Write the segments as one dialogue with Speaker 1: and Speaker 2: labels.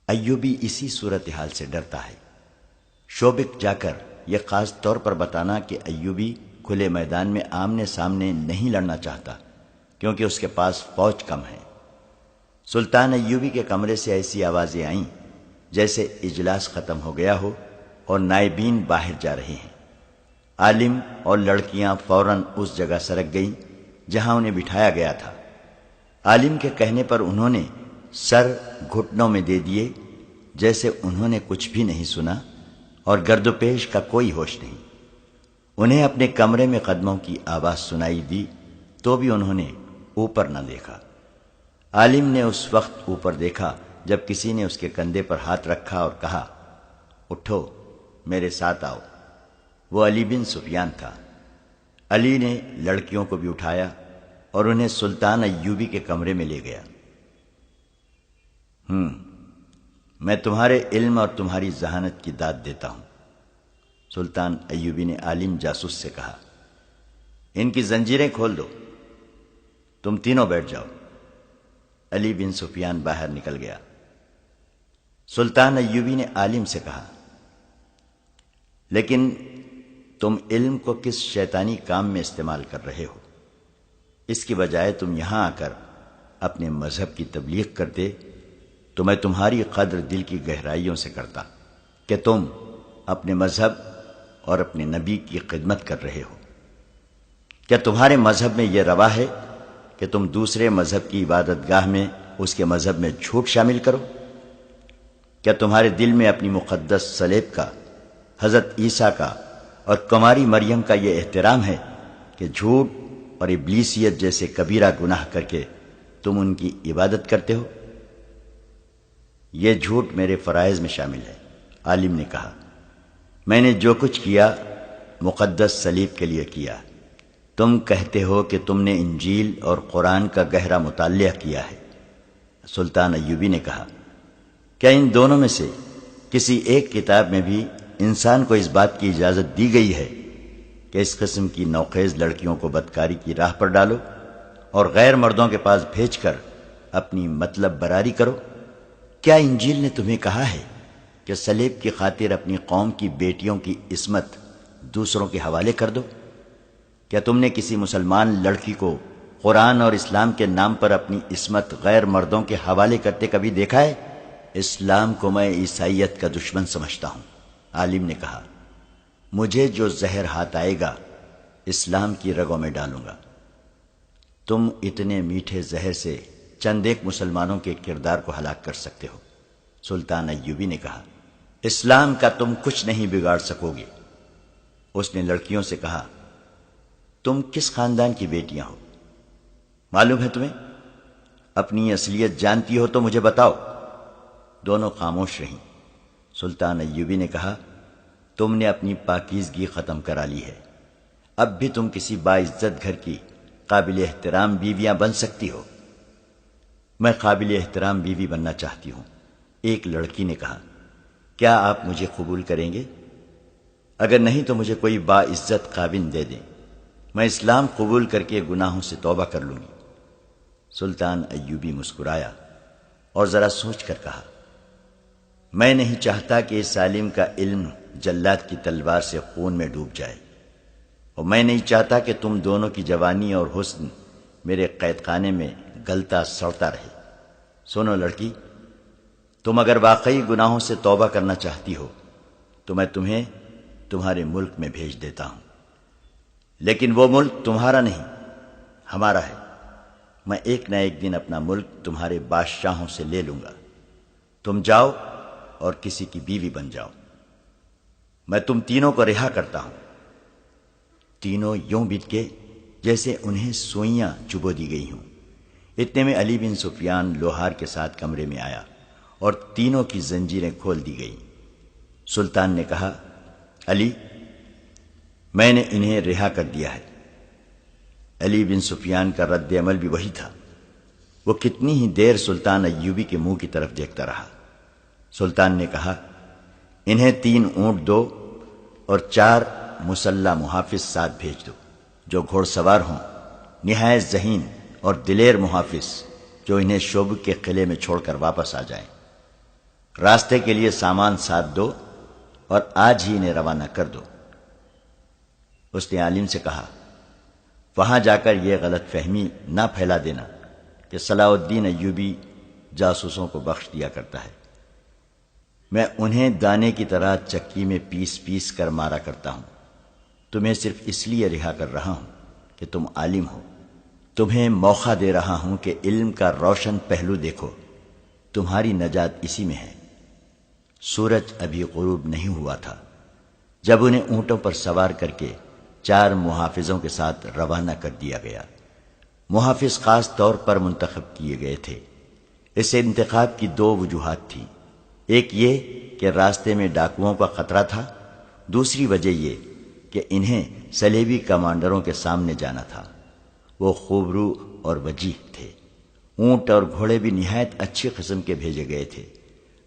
Speaker 1: ایوبی اسی صورتحال سے ڈرتا ہے۔ شوبک جا کر یہ خاص طور پر بتانا کہ ایوبی کھلے میدان میں آمنے سامنے نہیں لڑنا چاہتا کیونکہ اس کے پاس فوج کم ہے۔ سلطان ایوبی کے کمرے سے ایسی آوازیں آئیں جیسے اجلاس ختم ہو گیا ہو اور نائبین باہر جا رہے ہیں۔ عالم اور لڑکیاں فوراً اس جگہ سرک گئیں جہاں انہیں بٹھایا گیا تھا۔ عالم کے کہنے پر انہوں نے سر گھٹنوں میں دے دیے جیسے انہوں نے کچھ بھی نہیں سنا اور گرد و پیش کا کوئی ہوش نہیں۔ انہیں اپنے کمرے میں قدموں کی آواز سنائی دی تو بھی انہوں نے اوپر نہ دیکھا۔ عالم نے اس وقت اوپر دیکھا جب کسی نے اس کے کندھے پر ہاتھ رکھا اور کہا، اٹھو میرے ساتھ آؤ۔ وہ علی بن سفیان تھا۔ علی نے لڑکیوں کو بھی اٹھایا اور انہیں سلطان ایوبی کے کمرے میں لے گیا۔ میں تمہارے علم اور تمہاری ذہانت کی داد دیتا ہوں، سلطان ایوبی نے عالم جاسوس سے کہا۔ ان کی زنجیریں کھول دو، تم تینوں بیٹھ جاؤ۔ علی بن سفیان باہر نکل گیا۔ سلطان ایوبی نے عالم سے کہا، لیکن تم علم کو کس شیطانی کام میں استعمال کر رہے ہو؟ اس کی بجائے تم یہاں آ کر اپنے مذہب کی تبلیغ کرتے تو میں تمہاری قدر دل کی گہرائیوں سے کرتا کہ تم اپنے مذہب اور اپنے نبی کی خدمت کر رہے ہو۔ کیا تمہارے مذہب میں یہ روا ہے کہ تم دوسرے مذہب کی عبادت گاہ میں اس کے مذہب میں جھوٹ شامل کرو؟ کیا تمہارے دل میں اپنی مقدس صلیب کا، حضرت عیسیٰ کا اور کماری مریم کا یہ احترام ہے کہ جھوٹ اور ابلیسیت جیسے کبیرہ گناہ کر کے تم ان کی عبادت کرتے ہو؟ یہ جھوٹ میرے فرائض میں شامل ہے، عالم نے کہا۔ میں نے جو کچھ کیا مقدس صلیب کے لیے کیا۔ تم کہتے ہو کہ تم نے انجیل اور قرآن کا گہرا مطالعہ کیا ہے۔ سلطان ایوبی نے کہا، کیا ان دونوں میں سے کسی ایک کتاب میں بھی انسان کو اس بات کی اجازت دی گئی ہے کہ اس قسم کی نوخیز لڑکیوں کو بدکاری کی راہ پر ڈالو اور غیر مردوں کے پاس بھیج کر اپنی مطلب براری کرو؟ کیا انجیل نے تمہیں کہا ہے کہ صلیب کی خاطر اپنی قوم کی بیٹیوں کی عصمت دوسروں کے حوالے کر دو؟ کیا تم نے کسی مسلمان لڑکی کو قرآن اور اسلام کے نام پر اپنی عصمت غیر مردوں کے حوالے کرتے کبھی دیکھا ہے؟ اسلام کو میں عیسائیت کا دشمن سمجھتا ہوں، عالم نے کہا۔ مجھے جو زہر ہاتھ آئے گا اسلام کی رگوں میں ڈالوں گا۔ تم اتنے میٹھے زہر سے چند ایک مسلمانوں کے کردار کو ہلاک کر سکتے ہو، سلطان ایوبی نے کہا۔ اسلام کا تم کچھ نہیں بگاڑ سکو گے۔ اس نے لڑکیوں سے کہا، تم کس خاندان کی بیٹیاں ہو؟ معلوم ہے تمہیں؟ اپنی اصلیت جانتی ہو تو مجھے بتاؤ۔ دونوں خاموش رہیں۔ سلطان ایوبی نے کہا، تم نے اپنی پاکیزگی ختم کرا لی ہے، اب بھی تم کسی باعزت گھر کی قابل احترام بیویاں بن سکتی ہو۔ میں قابل احترام بیوی بننا چاہتی ہوں، ایک لڑکی نے کہا۔ کیا آپ مجھے قبول کریں گے؟ اگر نہیں تو مجھے کوئی باعزت خاوند دے دیں، میں اسلام قبول کر کے گناہوں سے توبہ کر لوں گی۔ سلطان ایوبی مسکرایا اور ذرا سوچ کر کہا، میں نہیں چاہتا کہ اس عالم کا علم جلاد کی تلوار سے خون میں ڈوب جائے، اور میں نہیں چاہتا کہ تم دونوں کی جوانی اور حسن میرے قید خانے میں گلتا سڑتا رہے۔ سنو لڑکی، تم اگر واقعی گناہوں سے توبہ کرنا چاہتی ہو تو میں تمہیں تمہارے ملک میں بھیج دیتا ہوں، لیکن وہ ملک تمہارا نہیں، ہمارا ہے۔ میں ایک نہ ایک دن اپنا ملک تمہارے بادشاہوں سے لے لوں گا۔ تم جاؤ اور کسی کی بیوی بن جاؤ۔ میں تم تینوں کو رہا کرتا ہوں۔ تینوں یوں بت کے جیسے انہیں سوئیاں چبو دی گئی ہوں۔ اتنے میں علی بن سفیان لوہار کے ساتھ کمرے میں آیا اور تینوں کی زنجیریں کھول دی گئیں۔ سلطان نے کہا، علی، میں نے انہیں رہا کر دیا ہے۔ علی بن سفیان کا رد عمل بھی وہی تھا۔ وہ کتنی ہی دیر سلطان ایوبی کے منہ کی طرف دیکھتا رہا۔ سلطان نے کہا، انہیں 3 اونٹ دو اور 4 مسلح محافظ ساتھ بھیج دو جو گھوڑ سوار ہوں، نہایت ذہین اور دلیر محافظ جو انہیں شوبک کے قلعے میں چھوڑ کر واپس آ جائیں۔ راستے کے لیے سامان ساتھ دو اور آج ہی انہیں روانہ کر دو۔ اس نے عالم سے کہا، وہاں جا کر یہ غلط فہمی نہ پھیلا دینا کہ صلاح الدین ایوبی جاسوسوں کو بخش دیا کرتا ہے۔ میں انہیں دانے کی طرح چکی میں پیس پیس کر مارا کرتا ہوں۔ تمہیں صرف اس لیے رہا کر رہا ہوں کہ تم عالم ہو۔ تمہیں موقع دے رہا ہوں کہ علم کا روشن پہلو دیکھو، تمہاری نجات اسی میں ہے۔ سورج ابھی غروب نہیں ہوا تھا جب انہیں اونٹوں پر سوار کر کے 4 محافظوں کے ساتھ روانہ کر دیا گیا۔ محافظ خاص طور پر منتخب کیے گئے تھے۔ اس انتخاب کی 2 وجوہات تھیں، ایک یہ کہ راستے میں ڈاکوؤں کا خطرہ تھا، دوسری وجہ یہ کہ انہیں صلیبی کمانڈروں کے سامنے جانا تھا۔ وہ خوبرو اور وجیح تھے۔ اونٹ اور گھوڑے بھی نہایت اچھی قسم کے بھیجے گئے تھے،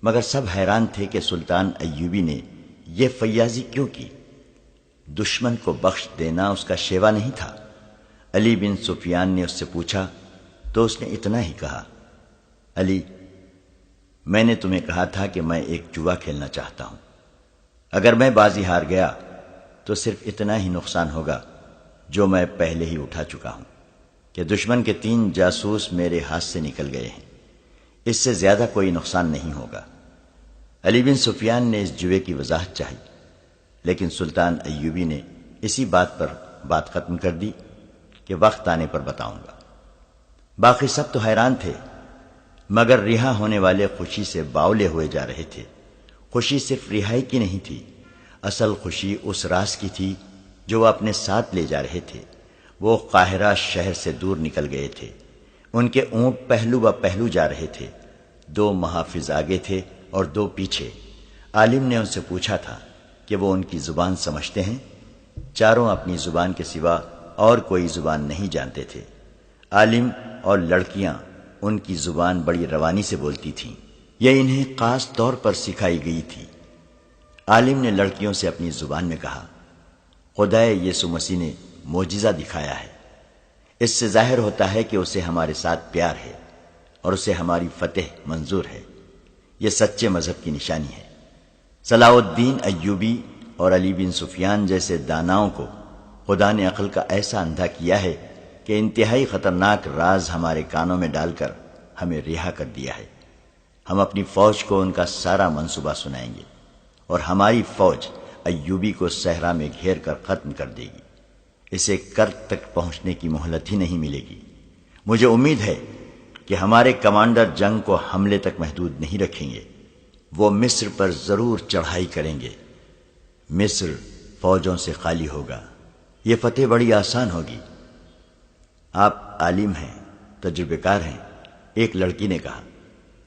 Speaker 1: مگر سب حیران تھے کہ سلطان ایوبی نے یہ فیاضی کیوں کی۔ دشمن کو بخش دینا اس کا شیوا نہیں تھا۔ علی بن سفیان نے اس سے پوچھا تو اس نے اتنا ہی کہا، علی، میں نے تمہیں کہا تھا کہ میں ایک جوا کھیلنا چاہتا ہوں۔ اگر میں بازی ہار گیا تو صرف اتنا ہی نقصان ہوگا جو میں پہلے ہی اٹھا چکا ہوں کہ دشمن کے 3 جاسوس میرے ہاتھ سے نکل گئے ہیں۔ اس سے زیادہ کوئی نقصان نہیں ہوگا۔ علی بن سفیان نے اس جوے کی وضاحت چاہی، لیکن سلطان ایوبی نے اسی بات پر بات ختم کر دی کہ وقت آنے پر بتاؤں گا۔ باقی سب تو حیران تھے، مگر رہا ہونے والے خوشی سے باولے ہوئے جا رہے تھے۔ خوشی صرف رہائی کی نہیں تھی، اصل خوشی اس راز کی تھی جو وہ اپنے ساتھ لے جا رہے تھے۔ وہ قاہرہ شہر سے دور نکل گئے تھے۔ ان کے اونٹ پہلو ب پہلو جا رہے تھے، 2 محافظ آگے تھے اور 2 پیچھے۔ عالم نے ان سے پوچھا تھا کہ وہ ان کی زبان سمجھتے ہیں؟ چاروں اپنی زبان کے سوا اور کوئی زبان نہیں جانتے تھے۔ عالم اور لڑکیاں ان کی زبان بڑی روانی سے بولتی تھیں، یہ انہیں خاص طور پر سکھائی گئی تھی۔ عالم نے لڑکیوں سے اپنی زبان میں کہا، خدائے یسوع مسیح نے معجزہ دکھایا ہے۔ اس سے ظاہر ہوتا ہے کہ اسے ہمارے ساتھ پیار ہے اور اسے ہماری فتح منظور ہے۔ یہ سچے مذہب کی نشانی ہے۔ صلاح الدین ایوبی اور علی بن سفیان جیسے داناؤں کو خدا نے عقل کا ایسا اندھا کیا ہے کہ انتہائی خطرناک راز ہمارے کانوں میں ڈال کر ہمیں رہا کر دیا ہے۔ ہم اپنی فوج کو ان کا سارا منصوبہ سنائیں گے اور ہماری فوج ایوبی کو صحرا میں گھیر کر ختم کر دے گی۔ اسے کرت تک پہنچنے کی مہلت ہی نہیں ملے گی۔ مجھے امید ہے کہ ہمارے کمانڈر جنگ کو حملے تک محدود نہیں رکھیں گے۔ وہ مصر پر ضرور چڑھائی کریں گے۔ مصر فوجوں سے خالی ہوگا۔ یہ فتح بڑی آسان ہوگی۔ آپ عالم ہیں، تجربے کار ہیں، ایک لڑکی نے کہا،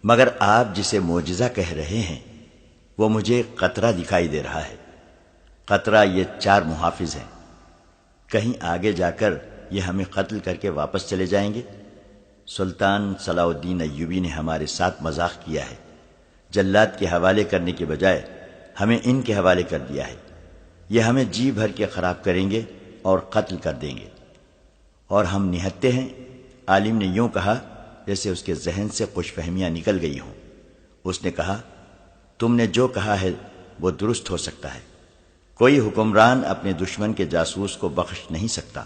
Speaker 1: مگر آپ جسے معجزہ کہہ رہے ہیں وہ مجھے قطرہ دکھائی دے رہا ہے۔ قطرہ یہ 4 محافظ ہیں۔ کہیں آگے جا کر یہ ہمیں قتل کر کے واپس چلے جائیں گے؟ سلطان صلاح الدین ایوبی نے ہمارے ساتھ مذاق کیا ہے۔ جلاد کے حوالے کرنے کے بجائے ہمیں ان کے حوالے کر دیا ہے۔ یہ ہمیں جی بھر کے خراب کریں گے اور قتل کر دیں گے، اور ہم نہتے ہیں۔ عالم نے یوں کہا جیسے اس کے ذہن سے خوش فہمیاں نکل گئی ہوں۔ اس نے کہا، تم نے جو کہا ہے وہ درست ہو سکتا ہے۔ کوئی حکمران اپنے دشمن کے جاسوس کو بخش نہیں سکتا،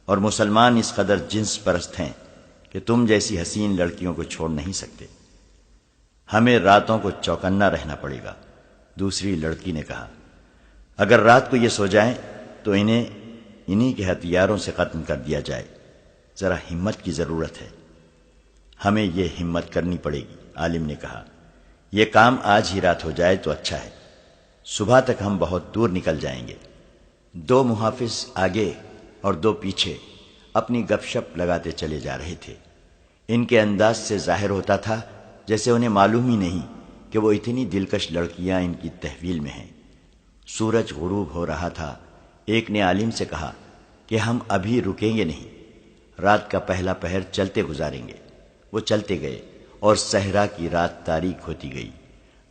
Speaker 1: اور مسلمان اس قدر جنس پرست ہیں کہ تم جیسی حسین لڑکیوں کو چھوڑ نہیں سکتے۔ ہمیں راتوں کو چوکنا رہنا پڑے گا۔ دوسری لڑکی نے کہا، اگر رات کو یہ سو جائیں تو انہی کے ہتھیاروں سے ختم کر دیا جائے۔ ذرا ہمت کی ضرورت ہے۔ ہمیں یہ ہمت کرنی پڑے گی۔ عالم نے کہا، یہ کام آج ہی رات ہو جائے تو اچھا ہے، صبح تک ہم بہت دور نکل جائیں گے۔ 2 محافظ آگے اور 2 پیچھے اپنی گپ شپ لگاتے چلے جا رہے تھے۔ ان کے انداز سے ظاہر ہوتا تھا جیسے انہیں معلوم ہی نہیں کہ وہ اتنی دلکش لڑکیاں ان کی تحویل میں ہیں۔ سورج غروب ہو رہا تھا۔ ایک نے عالم سے کہا کہ ہم ابھی رکیں گے نہیں، رات کا پہلا پہر چلتے گزاریں گے۔ وہ چلتے گئے اور صحرا کی رات تاریک ہوتی گئی۔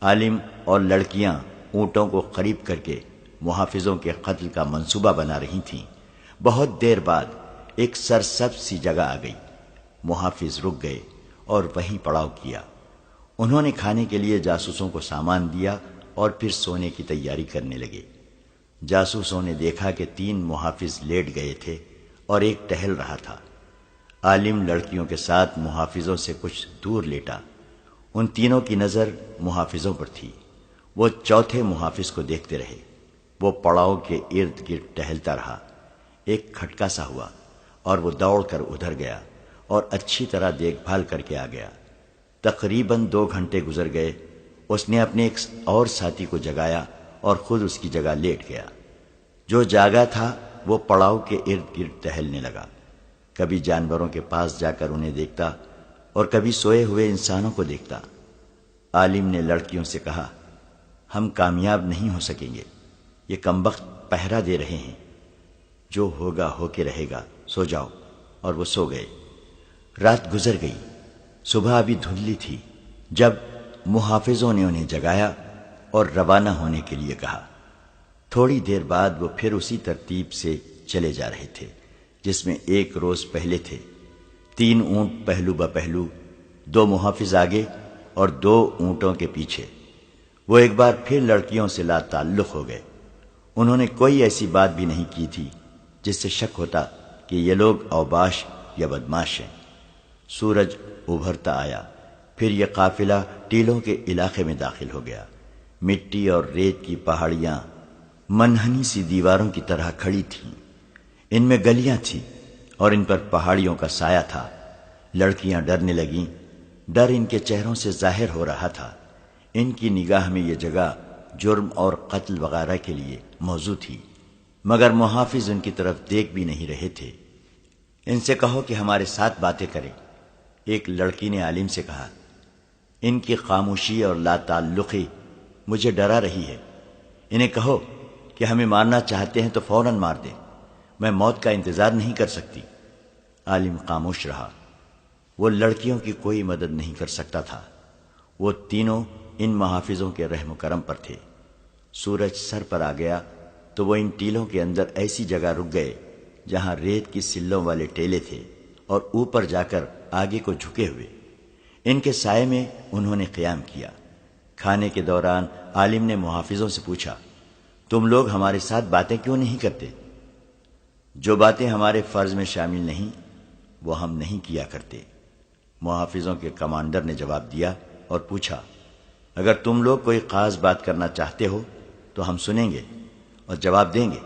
Speaker 1: عالم اور لڑکیاں اونٹوں کو قریب کر کے محافظوں کے قتل کا منصوبہ بنا رہی تھیں۔ بہت دیر بعد ایک سرسبز سی جگہ آ گئی۔ محافظ رک گئے اور وہیں پڑاؤ کیا۔ انہوں نے کھانے کے لیے جاسوسوں کو سامان دیا اور پھر سونے کی تیاری کرنے لگے۔ جاسوسوں نے دیکھا کہ 3 محافظ لیٹ گئے تھے اور ایک ٹہل رہا تھا۔ عالم لڑکیوں کے ساتھ محافظوں سے کچھ دور لیٹا۔ ان تینوں کی نظر محافظوں پر تھی۔ وہ چوتھے محافظ کو دیکھتے رہے۔ وہ پڑاؤ کے ارد گرد ٹہلتا رہا۔ ایک کھٹکا سا ہوا اور وہ دوڑ کر ادھر گیا اور اچھی طرح دیکھ بھال کر کے آ گیا۔ تقریباً 2 گھنٹے گزر گئے۔ اس نے اپنے ایک اور ساتھی کو جگایا اور خود اس کی جگہ لیٹ گیا۔ جو جاگا تھا وہ پڑاؤ کے ارد گرد ٹہلنے لگا۔ کبھی جانوروں کے پاس جا کر انہیں دیکھتا اور کبھی سوئے ہوئے انسانوں کو دیکھتا۔ عالم نے لڑکیوں سے کہا، ہم کامیاب نہیں ہو سکیں گے، یہ کمبخت پہرا دے رہے ہیں، جو ہوگا ہو کے رہے گا، سو جاؤ۔ اور وہ سو گئے۔ رات گزر گئی، صبح ابھی دھندلی تھی جب محافظوں نے انہیں جگایا اور روانہ ہونے کے لیے کہا۔ تھوڑی دیر بعد وہ پھر اسی ترتیب سے چلے جا رہے تھے جس میں ایک روز پہلے تھے۔ 3 اونٹ پہلو بپہلو، 2 محافظ آگے اور 2 اونٹوں کے پیچھے۔ وہ ایک بار پھر لڑکیوں سے لا تعلق ہو گئے۔ انہوں نے کوئی ایسی بات بھی نہیں کی تھی جس سے شک ہوتا کہ یہ لوگ اوباش یا بدماش ہیں۔ سورج ابھرتا آیا، پھر یہ قافلہ ٹیلوں کے علاقے میں داخل ہو گیا۔ مٹی اور ریت کی پہاڑیاں منحنی سی دیواروں کی طرح کھڑی تھیں۔ ان میں گلیاں تھیں اور ان پر پہاڑیوں کا سایہ تھا۔ لڑکیاں ڈرنے لگیں۔ ڈر ان کے چہروں سے ظاہر ہو رہا تھا۔ ان کی نگاہ میں یہ جگہ جرم اور قتل وغیرہ کے لیے موزوں تھی، مگر محافظ ان کی طرف دیکھ بھی نہیں رہے تھے۔ ان سے کہو کہ ہمارے ساتھ باتیں کریں، ایک لڑکی نے عالم سے کہا۔ ان کی خاموشی اور لا تعلقی مجھے ڈرا رہی ہے۔ انہیں کہو کہ ہمیں مارنا چاہتے ہیں تو فوراً مار دیں، میں موت کا انتظار نہیں کر سکتی۔ عالم خاموش رہا۔ وہ لڑکیوں کی کوئی مدد نہیں کر سکتا تھا۔ وہ تینوں ان محافظوں کے رحم و کرم پر تھے۔ سورج سر پر آ گیا تو وہ ان ٹیلوں کے اندر ایسی جگہ رک گئے جہاں ریت کی سلوں والے ٹیلے تھے اور اوپر جا کر آگے کو جھکے ہوئے۔ ان کے سائے میں انہوں نے قیام کیا۔ کھانے کے دوران عالم نے محافظوں سے پوچھا، تم لوگ ہمارے ساتھ باتیں کیوں نہیں کرتے؟ جو باتیں ہمارے فرض میں شامل نہیں وہ ہم نہیں کیا کرتے۔ محافظوں کے کمانڈر نے جواب دیا اور پوچھا، اگر تم لوگ کوئی خاص بات کرنا چاہتے ہو تو ہم سنیں گے اور جواب دیں گے۔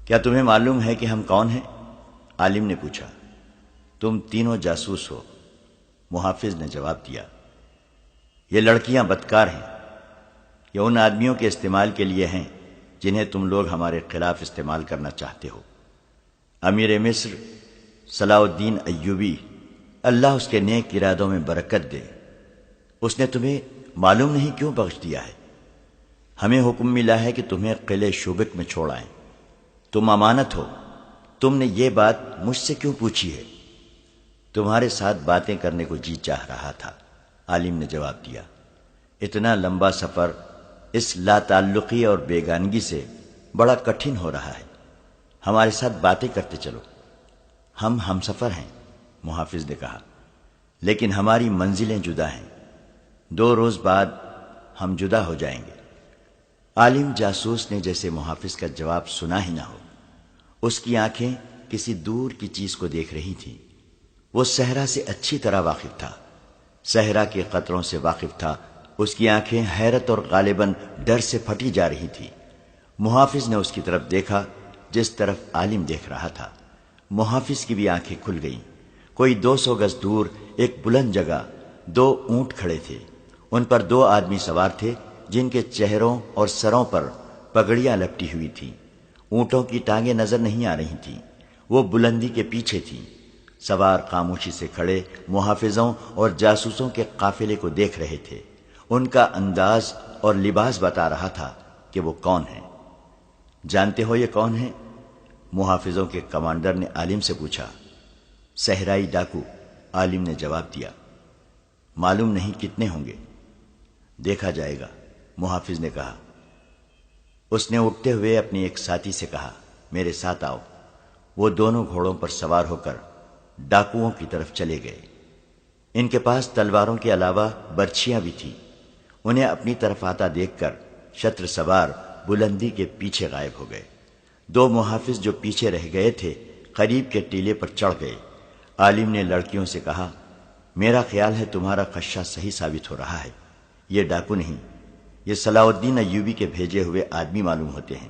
Speaker 1: کیا تمہیں معلوم ہے کہ ہم کون ہیں؟ عالم نے پوچھا۔ تم تینوں جاسوس ہو، محافظ نے جواب دیا۔ یہ لڑکیاں بدکار ہیں، یہ ان آدمیوں کے استعمال کے لیے ہیں جنہیں تم لوگ ہمارے خلاف استعمال کرنا چاہتے ہو۔ امیر مصر صلاح الدین ایوبی، اللہ اس کے نیک ارادوں میں برکت دے، اس نے تمہیں معلوم نہیں کیوں بخش دیا ہے۔ ہمیں حکم ملا ہے کہ تمہیں قلعے شوبک میں چھوڑ آئیں۔ تم امانت ہو، تم نے یہ بات مجھ سے کیوں پوچھی ہے؟ تمہارے ساتھ باتیں کرنے کو جی چاہ رہا تھا، عالم نے جواب دیا۔ اتنا لمبا سفر اس لا تعلقی اور بیگانگی سے بڑا کٹھن ہو رہا ہے، ہمارے ساتھ باتیں کرتے چلو۔ ہم سفر ہیں، محافظ نے کہا، لیکن ہماری منزلیں جدا ہیں، 2 روز بعد ہم جدا ہو جائیں گے۔ عالم جاسوس نے جیسے محافظ کا جواب سنا ہی نہ ہو۔ اس کی آنکھیں کسی دور کی چیز کو دیکھ رہی تھیں۔ وہ صحرا سے اچھی طرح واقف تھا، صحرا کے قطروں سے واقف تھا۔ اس کی آنکھیں حیرت اور غالباً ڈر سے پھٹی جا رہی تھی۔ محافظ نے اس کی طرف دیکھا جس طرف عالم دیکھ رہا تھا۔ محافظ کی بھی آنکھیں کھل گئیں۔ کوئی 200 گز دور ایک بلند جگہ 2 اونٹ کھڑے تھے۔ ان پر 2 آدمی سوار تھے جن کے چہروں اور سروں پر پگڑیاں لپٹی ہوئی تھیں۔ اونٹوں کی ٹانگیں نظر نہیں آ رہی تھیں، وہ بلندی کے پیچھے تھیں۔ سوار خاموشی سے کھڑے محافظوں اور جاسوسوں کے قافلے کو دیکھ رہے تھے۔ ان کا انداز اور لباس بتا رہا تھا کہ وہ کون ہیں۔ جانتے ہو یہ کون ہیں؟ محافظوں کے کمانڈر نے عالم سے پوچھا۔ صحرائی ڈاکو، عالم نے جواب دیا۔ معلوم نہیں کتنے ہوں گے، دیکھا جائے گا، محافظ نے کہا۔ اس نے اٹھتے ہوئے اپنے ایک ساتھی سے کہا، میرے ساتھ آؤ۔ وہ دونوں گھوڑوں پر سوار ہو کر ڈاکوؤں کی طرف چلے گئے۔ ان کے پاس تلواروں کے علاوہ برچھیاں بھی تھیں۔ انہیں اپنی طرف آتا دیکھ کر شتر سوار بلندی کے پیچھے غائب ہو گئے۔ دو محافظ جو پیچھے رہ گئے تھے قریب کے ٹیلے پر چڑھ گئے۔ عالم نے لڑکیوں سے کہا، میرا خیال ہے تمہارا خدشہ صحیح ثابت ہو رہا ہے، یہ ڈاکو نہیں، یہ صلاح الدین ایوبی کے بھیجے ہوئے آدمی معلوم ہوتے ہیں،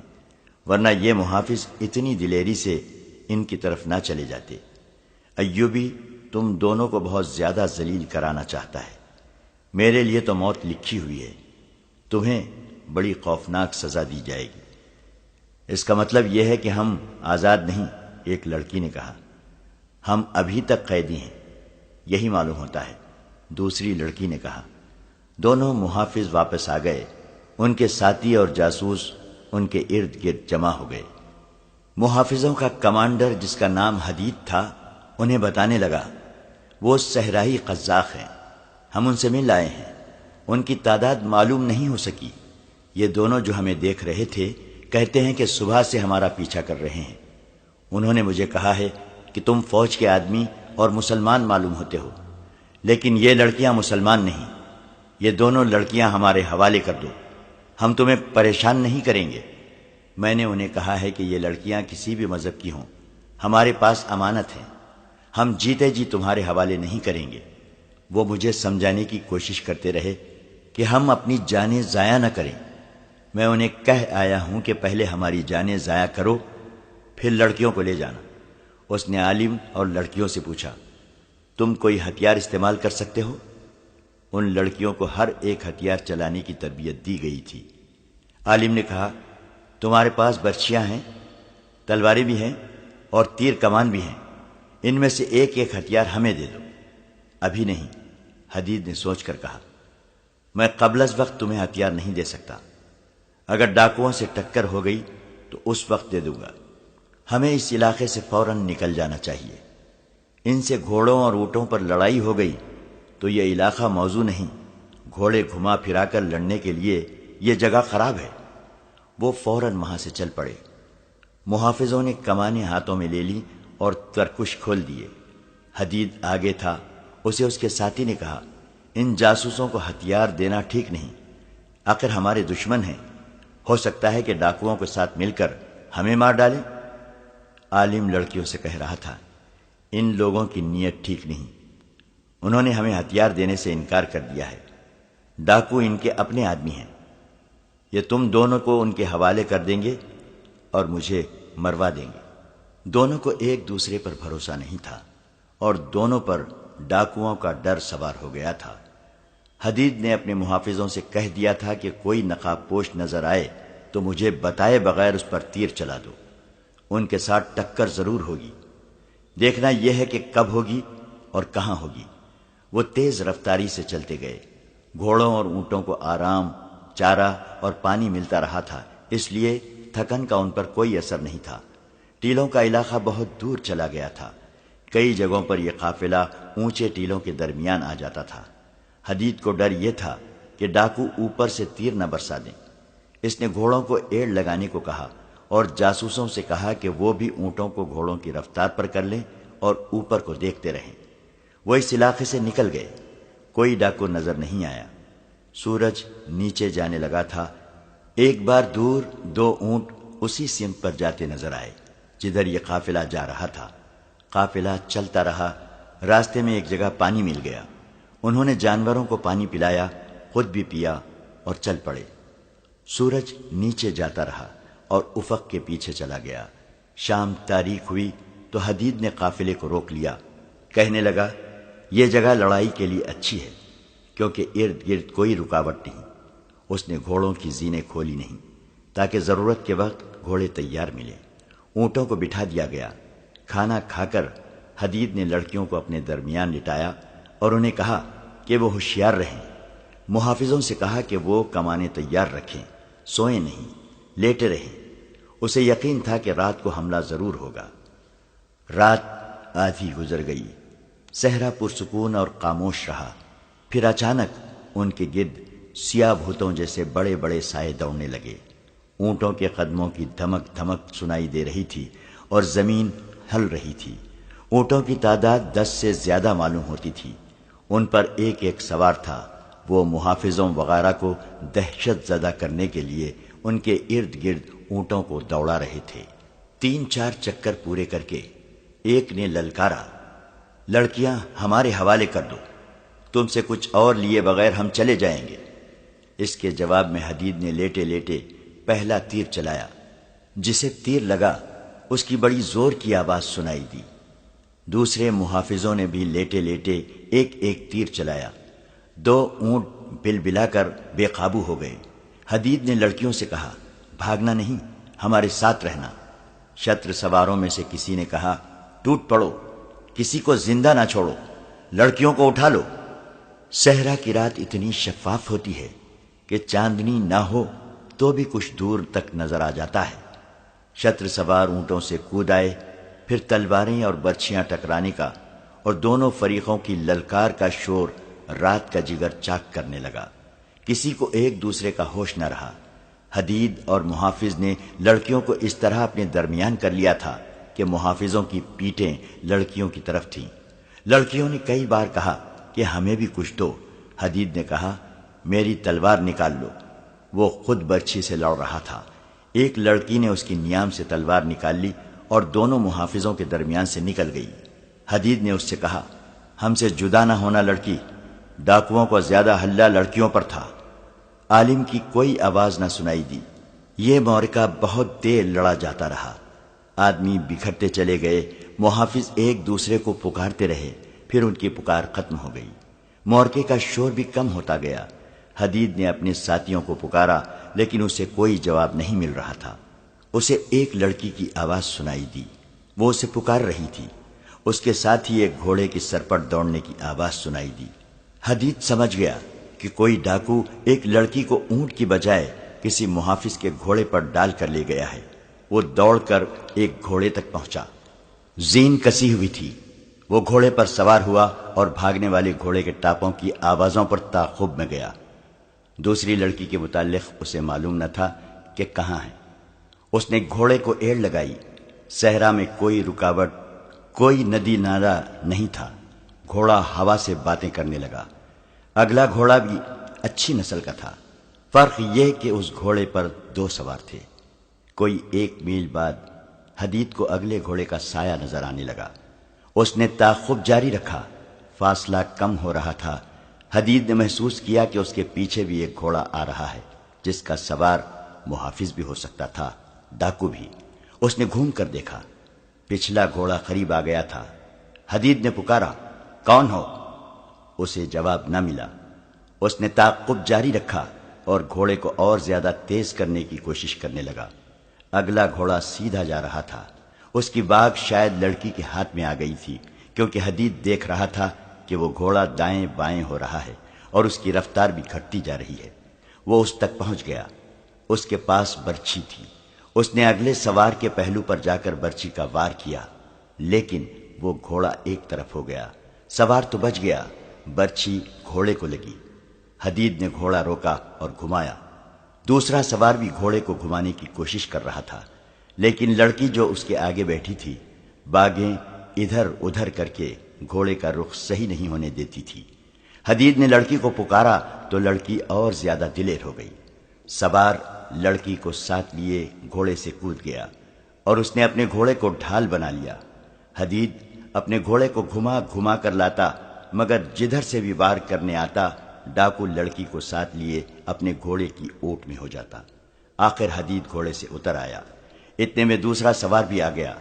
Speaker 1: ورنہ یہ محافظ اتنی دلیری سے ان کی طرف نہ چلے جاتے۔ ایوبی تم دونوں کو بہت زیادہ ذلیل کرانا چاہتا ہے، میرے لیے تو موت لکھی ہوئی ہے، تمہیں بڑی خوفناک سزا دی جائے گی۔ اس کا مطلب یہ ہے کہ ہم آزاد نہیں، ایک لڑکی نے کہا۔ ہم ابھی تک قیدی ہیں، یہی معلوم ہوتا ہے، دوسری لڑکی نے کہا۔ دونوں محافظ واپس آ گئے، ان کے ساتھی اور جاسوس ان کے ارد گرد جمع ہو گئے۔ محافظوں کا کمانڈر جس کا نام حدید تھا انہیں بتانے لگا، وہ صحرائی قزاق ہیں، ہم ان سے مل آئے ہیں، ان کی تعداد معلوم نہیں ہو سکی، یہ دونوں جو ہمیں دیکھ رہے تھے کہتے ہیں کہ صبح سے ہمارا پیچھا کر رہے ہیں۔ انہوں نے مجھے کہا ہے کہ تم فوج کے آدمی اور مسلمان معلوم ہوتے ہو، لیکن یہ لڑکیاں مسلمان نہیں، یہ دونوں لڑکیاں ہمارے حوالے کر دو، ہم تمہیں پریشان نہیں کریں گے۔ میں نے انہیں کہا ہے کہ یہ لڑکیاں کسی بھی مذہب کی ہوں، ہمارے پاس امانت ہے، ہم جیتے جی تمہارے حوالے نہیں کریں گے۔ وہ مجھے سمجھانے کی کوشش کرتے رہے کہ ہم اپنی جانیں ضائع نہ کریں۔ میں انہیں کہہ آیا ہوں کہ پہلے ہماری جانیں ضائع کرو، پھر لڑکیوں کو لے جانا۔ اس نے عالم اور لڑکیوں سے پوچھا، تم کوئی ہتھیار استعمال کر سکتے ہو؟ ان لڑکیوں کو ہر ایک ہتھیار چلانے کی تربیت دی گئی تھی۔ عالم نے کہا، تمہارے پاس برچھیاں ہیں، تلواریں بھی ہیں اور تیر کمان بھی ہیں، ان میں سے ایک ایک ہتھیار ہمیں دے دو۔ ابھی نہیں، حدید نے سوچ کر کہا، میں قبل از وقت تمہیں ہتھیار نہیں دے سکتا، اگر ڈاکوؤں سے ٹکر ہو گئی تو اس وقت دے دوں گا۔ ہمیں اس علاقے سے فوراً نکل جانا چاہیے، ان سے گھوڑوں اور اونٹوں پر لڑائی ہو گئی تو یہ علاقہ موزوں نہیں، گھوڑے گھما پھرا کر لڑنے کے لیے یہ جگہ خراب ہے۔ وہ فوراً وہاں سے چل پڑے۔ محافظوں نے کمانیں ہاتھوں میں لے لی اور ترکش کھول دیے۔ حدید آگے تھا، اسے اس کے ساتھی نے کہا، ان جاسوسوں کو ہتھیار دینا ٹھیک نہیں، آخر ہمارے دشمن ہیں، ہو سکتا ہے کہ ڈاکوؤں کے ساتھ مل کر ہمیں مار ڈالیں۔ عالم لڑکیوں سے کہہ رہا تھا، ان لوگوں کی نیت ٹھیک نہیں، انہوں نے ہمیں ہتھیار دینے سے انکار کر دیا ہے، ڈاکو ان کے اپنے آدمی ہیں، یہ تم دونوں کو ان کے حوالے کر دیں گے اور مجھے مروا دیں گے۔ دونوں کو ایک دوسرے پر بھروسہ نہیں تھا اور دونوں پر ڈاکوؤں کا ڈر سوار ہو گیا تھا۔ حدید نے اپنے محافظوں سے کہہ دیا تھا کہ کوئی نقاب پوش نظر آئے تو مجھے بتائے بغیر اس پر تیر چلا دو، ان کے ساتھ ٹکر ضرور ہوگی، دیکھنا یہ ہے کہ کب ہوگی اور کہاں ہوگی۔ وہ تیز رفتاری سے چلتے گئے۔ گھوڑوں اور اونٹوں کو آرام، چارہ اور پانی ملتا رہا تھا، اس لیے تھکن کا ان پر کوئی اثر نہیں تھا۔ ٹیلوں کا علاقہ بہت دور چلا گیا تھا، کئی جگہوں پر یہ قافلہ اونچے ٹیلوں کے درمیان آ جاتا تھا۔ حدید کو ڈر یہ تھا کہ ڈاکو اوپر سے تیر نہ برسا دیں۔ اس نے گھوڑوں کو ایڑ لگانے کو کہا اور جاسوسوں سے کہا کہ وہ بھی اونٹوں کو گھوڑوں کی رفتار پر کر لیں اور اوپر کو دیکھتے رہیں۔ وہ اس علاقے سے نکل گئے، کوئی ڈاکو نظر نہیں آیا۔ سورج نیچے جانے لگا تھا۔ ایک بار دور دو اونٹ اسی سمت پر جاتے نظر آئے جدھر یہ قافلہ جا رہا تھا۔ قافلہ چلتا رہا، راستے میں ایک جگہ پانی مل گیا، انہوں نے جانوروں کو پانی پلایا، خود بھی پیا اور چل پڑے۔ سورج نیچے جاتا رہا اور افق کے پیچھے چلا گیا۔ شام تاریک ہوئی تو حدید نے قافلے کو روک لیا، کہنے لگا، یہ جگہ لڑائی کے لیے اچھی ہے کیونکہ ارد گرد کوئی رکاوٹ نہیں۔ اس نے گھوڑوں کی زینیں کھولی نہیں تاکہ ضرورت کے وقت گھوڑے تیار ملیں۔ اونٹوں کو بٹھا دیا گیا۔ کھانا کھا کر حدید نے لڑکیوں کو اپنے درمیان لٹایا اور انہیں کہا کہ وہ ہوشیار رہیں۔ محافظوں سے کہا کہ وہ کمانیں تیار رکھیں، سوئیں نہیں، لیٹے رہیں۔ اسے یقین تھا کہ رات کو حملہ ضرور ہوگا۔ رات آدھی گزر گئی، صحرا پرسکون اور خاموش رہا۔ پھر اچانک ان کے گرد سیاہ بھوتوں جیسے بڑے بڑے سائے دوڑنے لگے۔ اونٹوں کے قدموں کی دھمک دھمک سنائی دے رہی تھی اور زمین ہل رہی تھی۔ اونٹوں کی تعداد 10 سے زیادہ معلوم ہوتی تھی۔ ان پر ایک ایک سوار تھا۔ وہ محافظوں وغیرہ کو دہشت زدہ کرنے کے لیے ان کے ارد گرد اونٹوں کو دوڑا رہے تھے۔ 3-4 چکر پورے کر کے ایک نے للکارا، لڑکیاں ہمارے حوالے کر دو، تم سے کچھ اور لیے بغیر ہم چلے جائیں گے۔ اس کے جواب میں حدید نے لیٹے لیٹے پہلا تیر چلایا۔ جسے تیر لگا اس کی بڑی زور کی آواز سنائی دی۔ دوسرے محافظوں نے بھی لیٹے لیٹے ایک ایک تیر چلایا۔ 2 اونٹ بل بلا کر بے قابو ہو گئے۔ حدید نے لڑکیوں سے کہا، بھاگنا نہیں، ہمارے ساتھ رہنا۔ شتر سواروں میں سے کسی نے کہا، ٹوٹ پڑو، کسی کو زندہ نہ چھوڑو، لڑکیوں کو اٹھا لو۔ صحرا کی رات اتنی شفاف ہوتی ہے کہ چاندنی نہ ہو تو بھی کچھ دور تک نظر آ جاتا ہے۔ شتر سوار اونٹوں سے کود آئے، پھر تلواریں اور برچھیاں ٹکرانے کا اور دونوں فریقوں کی للکار کا شور رات کا جگر چاک کرنے لگا۔ کسی کو ایک دوسرے کا ہوش نہ رہا۔ حدید اور محافظ نے لڑکیوں کو اس طرح اپنے درمیان کر لیا تھا کہ محافظوں کی پیٹیں لڑکیوں کی طرف تھیں۔ لڑکیوں نے کئی بار کہا کہ ہمیں بھی کچھ دو۔ حدید نے کہا، میری تلوار نکال لو۔ وہ خود برچھی سے لڑ رہا تھا۔ ایک لڑکی نے اس کی نیام سے تلوار نکال لی اور دونوں محافظوں کے درمیان سے نکل گئی۔ حدید نے اس سے کہا، ہم سے جدا نہ ہونا لڑکی۔ ڈاکوؤں کو زیادہ حلہ لڑکیوں پر تھا۔ عالم کی کوئی آواز نہ سنائی دی۔ یہ معرکہ بہت دیر لڑا جاتا رہا۔ آدمی بکھرتے چلے گئے۔ محافظ ایک دوسرے کو پکارتے رہے، پھر ان کی پکار ختم ہو گئی۔ معرکے کا شور بھی کم ہوتا گیا۔ حدید نے اپنے ساتھیوں کو پکارا لیکن اسے کوئی جواب نہیں مل رہا تھا۔ اسے ایک لڑکی کی آواز سنائی دی۔ وہ اسے پکار رہی تھی۔ اس کے ساتھ ہی ایک گھوڑے کی سرپٹ دوڑنے کی آواز سنائی دی۔ حدید سمجھ گیا کہ کوئی ڈاکو ایک لڑکی کو اونٹ کی بجائے کسی محافظ کے گھوڑے پر ڈال کر لے گیا ہے۔ وہ دوڑ کر ایک گھوڑے تک پہنچا۔ زین کسی ہوئی تھی۔ وہ گھوڑے پر سوار ہوا اور بھاگنے والے گھوڑے کے ٹاپوں کی آوازوں پر تعاقب میں گیا۔ دوسری لڑکی کے متعلق اسے معلوم نہ تھا کہ کہاں ہے۔ اس نے گھوڑے کو ایڑ لگائی۔ صحرا میں کوئی رکاوٹ، کوئی ندی نالا نہیں تھا۔ گھوڑا ہوا سے باتیں کرنے لگا۔ اگلا گھوڑا بھی اچھی نسل کا تھا۔ فرق یہ کہ اس گھوڑے پر 2 سوار تھے۔ کوئی 1 میل بعد حدید کو اگلے گھوڑے کا سایہ نظر آنے لگا۔ اس نے تعاقب جاری رکھا۔ فاصلہ کم ہو رہا تھا۔ حدید نے محسوس کیا کہ اس کے پیچھے بھی ایک گھوڑا آ رہا ہے جس کا سوار محافظ بھی ہو سکتا تھا، ڈاکو بھی۔ اس نے گھوم کر دیکھا۔ پچھلا گھوڑا قریب آ گیا تھا۔ حدید نے پکارا، کون ہو؟ اسے جواب نہ ملا۔ اس نے تعاقب جاری رکھا اور گھوڑے کو اور زیادہ تیز کرنے کی کوشش کرنے لگا۔ اگلا گھوڑا سیدھا جا رہا تھا۔ اس کی باگ شاید لڑکی کے ہاتھ میں آ گئی تھی، کیونکہ حدید دیکھ رہا تھا کہ وہ گھوڑا دائیں بائیں ہو رہا ہے اور اس کی رفتار بھی گھٹتی جا رہی ہے۔ وہ اس تک پہنچ گیا۔ اس کے پاس برچھی تھی۔ اس نے اگلے سوار کے پہلو پر جا کر برچھی کا وار کیا، لیکن وہ گھوڑا ایک طرف ہو گیا۔ سوار تو بچ گیا، برچھی گھوڑے کو لگی۔ حدید نے گھوڑا روکا اور گھمایا۔ دوسرا سوار بھی گھوڑے کو گھمانے کی کوشش کر رہا تھا، لیکن لڑکی جو اس کے آگے بیٹھی تھی باگیں ادھر ادھر کر کے گھوڑے کا رخ صحیح نہیں ہونے دیتی تھی۔ حدید نے لڑکی کو پکارا تو لڑکی اور زیادہ دلیر ہو گئی۔ سوار لڑکی کو ساتھ لیے گھوڑے سے کود گیا اور اس نے اپنے گھوڑے کو ڈھال بنا لیا۔ حدید اپنے گھوڑے کو گھما گھما کر لاتا، مگر جدھر سے بھی وار کرنے آتا ڈاکو لڑکی کو ساتھ لیے اپنے گھوڑے کی اوٹ میں ہو جاتا۔ آخر حدید گھوڑے سے اتر آیا۔ اتنے میں دوسرا سوار بھی آ گیا۔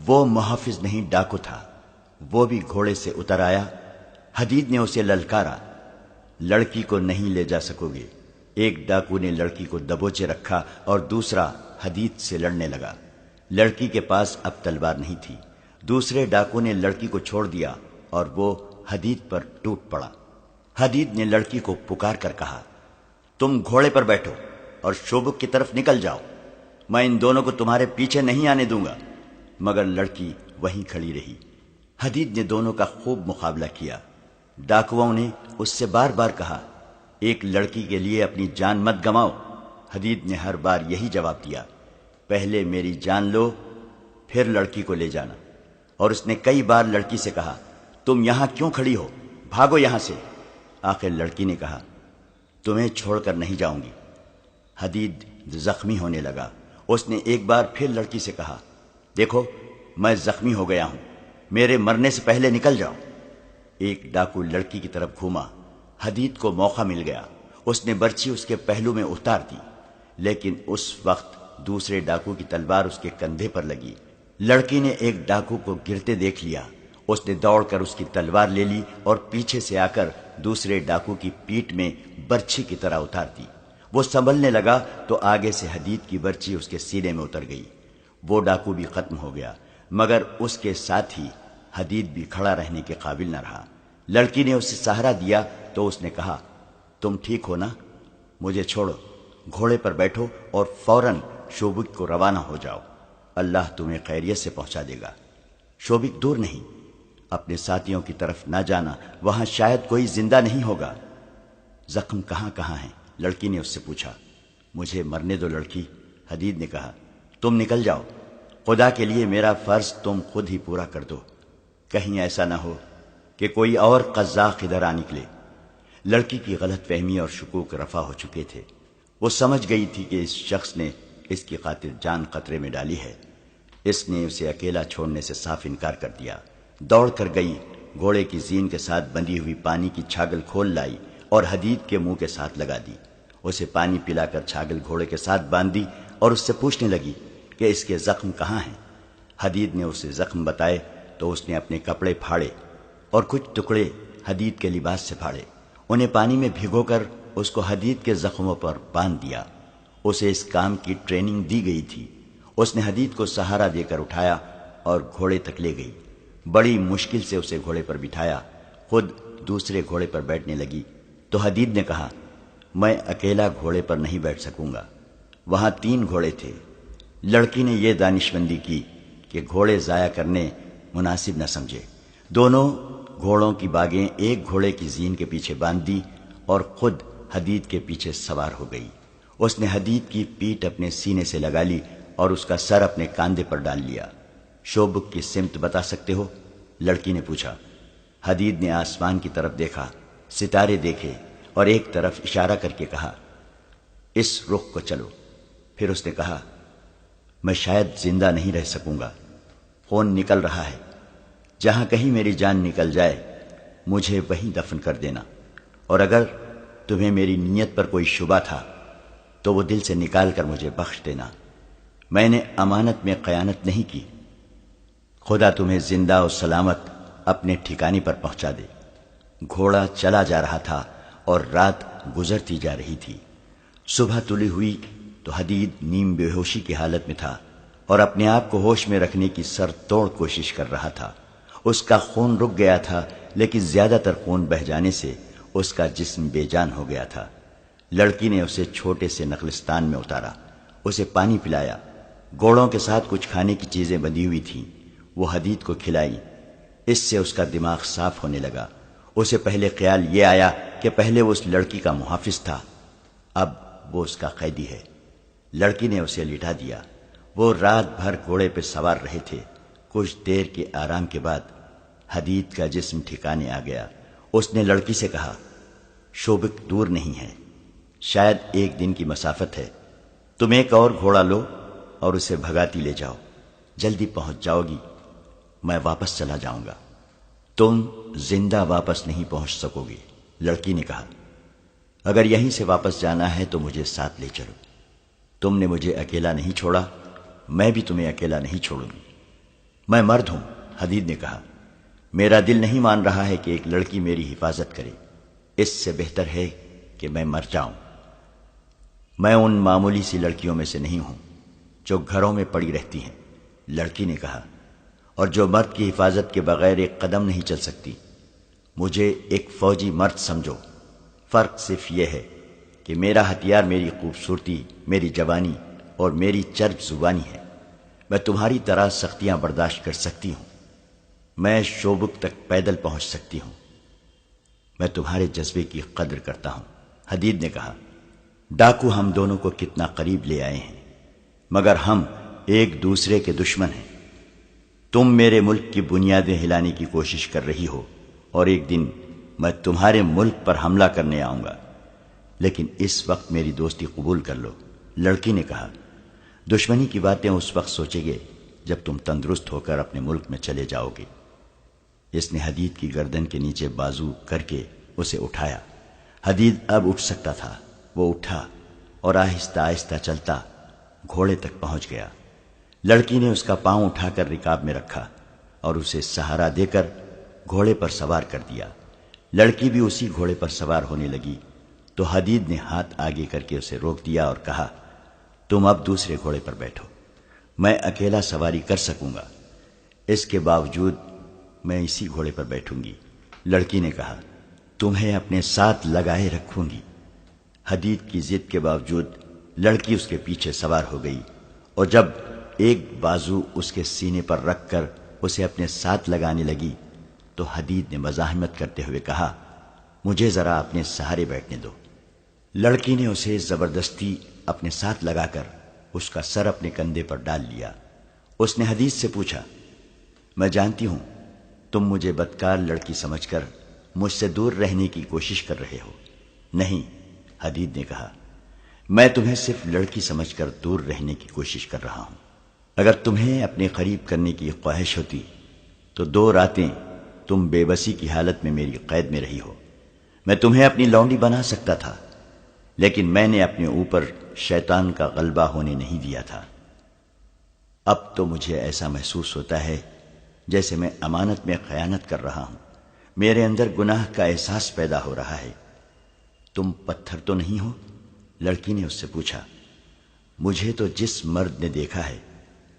Speaker 1: وہ محافظ نہیں ڈاکو تھا۔ وہ بھی گھوڑے سے اتر آیا۔ حدید نے اسے للکارا، لڑکی کو نہیں لے جا سکو گے۔ ایک ڈاکو نے لڑکی کو دبوچے رکھا اور دوسرا حدید سے لڑنے لگا۔ لڑکی کے پاس اب تلوار نہیں تھی۔ دوسرے ڈاکو نے لڑکی کو چھوڑ دیا اور وہ حدید پر ٹوٹ پڑا۔ حدید نے لڑکی کو پکار کر کہا، تم گھوڑے پر بیٹھو اور شوبک کی طرف نکل جاؤ، میں ان دونوں کو تمہارے پیچھے نہیں آنے دوں گا۔ مگر لڑکی وہیں کھڑی رہی۔ حدید نے دونوں کا خوب مقابلہ کیا۔ ڈاکوؤں نے اس سے بار بار کہا، ایک لڑکی کے لیے اپنی جان مت گنواؤ۔ حدید نے ہر بار یہی جواب دیا، پہلے میری جان لو پھر لڑکی کو لے جانا۔ اور اس نے کئی بار لڑکی سے کہا، تم یہاں کیوں کھڑی ہو؟ بھاگو یہاں سے۔ آخر لڑکی نے کہا تمہیں چھوڑ کر نہیں جاؤں گی۔ حدید زخمی ہونے لگا۔ اس نے ایک بار پھر لڑکی سے کہا دیکھو میں زخمی ہو گیا ہوں، میرے مرنے سے پہلے نکل جاؤ۔ ایک ڈاکو لڑکی کی طرف گھوما۔ حدید کو موقع مل گیا۔ اس نے برچھی اس کے پہلو میں اتار دی، لیکن اس وقت دوسرے ڈاکو کی تلوار اس کے کندھے پر لگی۔ لڑکی نے ایک ڈاکو کو گرتے دیکھ لیا۔ اس نے دوڑ کر اس کی تلوار لے لی اور پیچھے سے آ کر دوسرے ڈاکو کی پیٹھ میں برچھی کی طرح اتار دی۔ وہ سنبھلنے لگا تو آگے سے حدید کی برچھی اس کے سینے میں اتر گئی۔ وہ ڈاکو بھی ختم ہو گیا، مگر اس کے ساتھ ہی حدید بھی کھڑا رہنے کے قابل نہ رہا۔ لڑکی نے اسے سہارا دیا تو اس نے کہا تم ٹھیک ہو نا؟ مجھے چھوڑو، گھوڑے پر بیٹھو اور فوراً شوبک کو روانہ ہو جاؤ، اللہ تمہیں خیریت سے پہنچا دے گا۔ شوبک دور نہیں، اپنے ساتھیوں کی طرف نہ جانا، وہاں شاید کوئی زندہ نہیں ہوگا۔ زخم کہاں کہاں ہیں؟ لڑکی نے اس سے پوچھا۔ مجھے مرنے دو لڑکی، حدید نے کہا، تم نکل جاؤ، خدا کے لیے میرا فرض تم خود ہی پورا کر دو، کہیں ایسا نہ ہو کہ کوئی اور قزاق ادھر آ نکلے۔ لڑکی کی غلط فہمی اور شکوک رفع ہو چکے تھے۔ وہ سمجھ گئی تھی کہ اس شخص نے اس کی خاطر جان خطرے میں ڈالی ہے۔ اس نے اسے اکیلا چھوڑنے سے صاف انکار کر دیا۔ دوڑ کر گئی، گھوڑے کی زین کے ساتھ بندھی ہوئی پانی کی چھاگل کھول لائی اور حدید کے منہ کے ساتھ لگا دی۔ اسے پانی پلا کر چھاگل گھوڑے کے ساتھ باندھ دی اور اس سے پوچھنے لگی کہ اس کے زخم کہاں ہیں۔ حدید نے اسے زخم بتائے تو اس نے اپنے کپڑے پھاڑے اور کچھ ٹکڑے حدید کے لباس سے پھاڑے، انہیں پانی میں بھگو کر اس کو حدید کے زخموں پر باندھ دیا۔ اسے اس کام کی ٹریننگ دی گئی تھی۔ اس نے حدید کو سہارا دے کر اٹھایا اور گھوڑے تک لے گئی۔ بڑی مشکل سے اسے گھوڑے پر بٹھایا، خود دوسرے گھوڑے پر بیٹھنے لگی تو حدید نے کہا میں اکیلا گھوڑے پر نہیں بیٹھ سکوں گا، وہاں 3 گھوڑے تھے۔ لڑکی نے یہ دانشمندی کی کہ گھوڑے ضائع کرنے مناسب نہ سمجھے۔ دونوں گھوڑوں کی باگیں ایک گھوڑے کی زین کے پیچھے باندھ دی اور خود حدید کے پیچھے سوار ہو گئی۔ اس نے حدید کی پیٹھ اپنے سینے سے لگا لی اور اس کا سر اپنے کاندھے پر ڈال لیا۔ شوبک کی سمت بتا سکتے ہو؟ لڑکی نے پوچھا۔ حدید نے آسمان کی طرف دیکھا، ستارے دیکھے اور ایک طرف اشارہ کر کے کہا اس رخ کو چلو۔ پھر اس نے کہا میں شاید زندہ نہیں رہ سکوں گا، خون نکل رہا ہے، جہاں کہیں میری جان نکل جائے مجھے وہیں دفن کر دینا، اور اگر تمہیں میری نیت پر کوئی شبہ تھا تو وہ دل سے نکال کر مجھے بخش دینا، میں نے امانت میں خیانت نہیں کی۔ خدا تمہیں زندہ اور سلامت اپنے ٹھکانے پر پہنچا دے۔ گھوڑا چلا جا رہا تھا اور رات گزرتی جا رہی تھی۔ صبح طلوع ہوئی تو حدید نیم بے ہوشی کی حالت میں تھا اور اپنے آپ کو ہوش میں رکھنے کی سر توڑ کوشش کر رہا تھا۔ اس کا خون رک گیا تھا، لیکن زیادہ تر خون بہہ جانے سے اس کا جسم بے جان ہو گیا تھا۔ لڑکی نے اسے چھوٹے سے نخلستان میں اتارا، اسے پانی پلایا، گھوڑوں کے ساتھ کچھ کھانے کی چیزیں بندھی ہوئی تھیں، وہ حدید کو کھلائی۔ اس سے اس کا دماغ صاف ہونے لگا۔ اسے پہلے خیال یہ آیا کہ پہلے وہ اس لڑکی کا محافظ تھا، اب وہ اس کا قیدی ہے۔ لڑکی نے اسے لٹا دیا۔ وہ رات بھر گھوڑے پہ سوار رہے تھے۔ کچھ دیر کے آرام کے بعد حدید کا جسم ٹھکانے آ گیا۔ اس نے لڑکی سے کہا شوبک دور نہیں ہے، شاید 1 دن کی مسافت ہے، تم ایک اور گھوڑا لو اور اسے بھگاتی لے جاؤ، جلدی پہنچ جاؤ گی، میں واپس چلا جاؤں گا۔ تم زندہ واپس نہیں پہنچ سکو گی، لڑکی نے کہا۔ اگر یہیں سے واپس جانا ہے تو مجھے ساتھ لے چلو، تم نے مجھے اکیلا نہیں چھوڑا، میں بھی تمہیں اکیلا نہیں چھوڑوں گی۔ میں مرد ہوں، حدید نے کہا، میرا دل نہیں مان رہا ہے کہ ایک لڑکی میری حفاظت کرے، اس سے بہتر ہے کہ میں مر جاؤں۔ میں ان معمولی سی لڑکیوں میں سے نہیں ہوں جو گھروں میں پڑی رہتی ہیں، لڑکی نے کہا، اور جو مرد کی حفاظت کے بغیر ایک قدم نہیں چل سکتی۔ مجھے ایک فوجی مرد سمجھو، فرق صرف یہ ہے کہ میرا ہتھیار میری خوبصورتی، میری جوانی اور میری چرب زبانی ہے۔ میں تمہاری طرح سختیاں برداشت کر سکتی ہوں، میں شوبک تک پیدل پہنچ سکتی ہوں، میں تمہارے جذبے کی قدر کرتا ہوں۔ حدید نے کہا، ڈاکو ہم دونوں کو کتنا قریب لے آئے ہیں، مگر ہم ایک دوسرے کے دشمن ہیں۔ تم میرے ملک کی بنیادیں ہلانے کی کوشش کر رہی ہو اور ایک دن میں تمہارے ملک پر حملہ کرنے آؤں گا، لیکن اس وقت میری دوستی قبول کر لو۔ لڑکی نے کہا، دشمنی کی باتیں اس وقت سوچیں گے جب تم تندرست ہو کر اپنے ملک میں چلے جاؤ گے۔ اس نے حدید کی گردن کے نیچے بازو کر کے اسے اٹھایا۔ حدید اب اٹھ سکتا تھا۔ وہ اٹھا اور آہستہ آہستہ چلتا گھوڑے تک پہنچ گیا۔ لڑکی نے اس کا پاؤں اٹھا کر رکاب میں رکھا اور اسے سہارا دے کر گھوڑے پر سوار کر دیا۔ لڑکی بھی اسی گھوڑے پر سوار ہونے لگی تو حدید نے ہاتھ آگے کر کے اسے روک دیا اور کہا، تم اب دوسرے گھوڑے پر بیٹھو، میں اکیلا سواری کر سکوں گا۔ اس کے باوجود میں اسی گھوڑے پر بیٹھوں گی۔ لڑکی نے کہا، تمہیں اپنے ساتھ لگائے رکھوں گی۔ حدید کی ضد کے باوجود لڑکی اس کے پیچھے سوار ہو گئی اور جب ایک بازو اس کے سینے پر رکھ کر اسے اپنے ساتھ لگانے لگی تو حدید نے مزاحمت کرتے ہوئے کہا، مجھے ذرا اپنے سہارے بیٹھنے دو۔ لڑکی نے اسے زبردستی اپنے ساتھ لگا کر اس کا سر اپنے کندھے پر ڈال لیا۔ اس نے حدید سے پوچھا، میں جانتی ہوں تم مجھے بدکار لڑکی سمجھ کر مجھ سے دور رہنے کی کوشش کر رہے ہو۔ نہیں، حدید نے کہا، میں تمہیں صرف لڑکی سمجھ کر دور رہنے کی کوشش کر رہا ہوں۔ اگر تمہیں اپنے قریب کرنے کی خواہش ہوتی تو 2 راتیں تم بے بسی کی حالت میں میری قید میں رہی ہو۔ میں تمہیں اپنی لونڈی بنا سکتا تھا، لیکن میں نے اپنے اوپر شیطان کا غلبہ ہونے نہیں دیا تھا۔ اب تو مجھے ایسا محسوس ہوتا ہے جیسے میں امانت میں خیانت کر رہا ہوں۔ میرے اندر گناہ کا احساس پیدا ہو رہا ہے۔ تم پتھر تو نہیں ہو؟ لڑکی نے اس سے پوچھا۔ مجھے تو جس مرد نے دیکھا ہے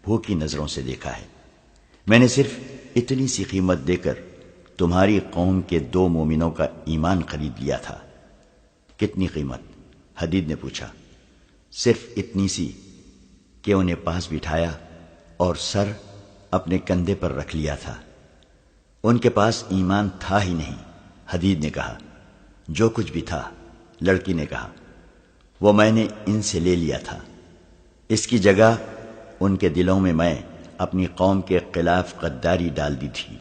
Speaker 1: بھوکی نظروں سے دیکھا ہے۔ میں نے صرف اتنی سی قیمت دے کر تمہاری قوم کے 2 مومنوں کا ایمان خرید لیا تھا۔ کتنی قیمت؟ حدید نے پوچھا۔ صرف اتنی سی کہ انہیں پاس بٹھایا اور سر اپنے کندھے پر رکھ لیا تھا۔ ان کے پاس ایمان تھا ہی نہیں، حدید نے کہا۔ جو کچھ بھی تھا، لڑکی نے کہا، وہ میں نے ان سے لے لیا تھا۔ اس کی جگہ ان کے دلوں میں اپنی قوم کے خلاف غداری ڈال دی تھی۔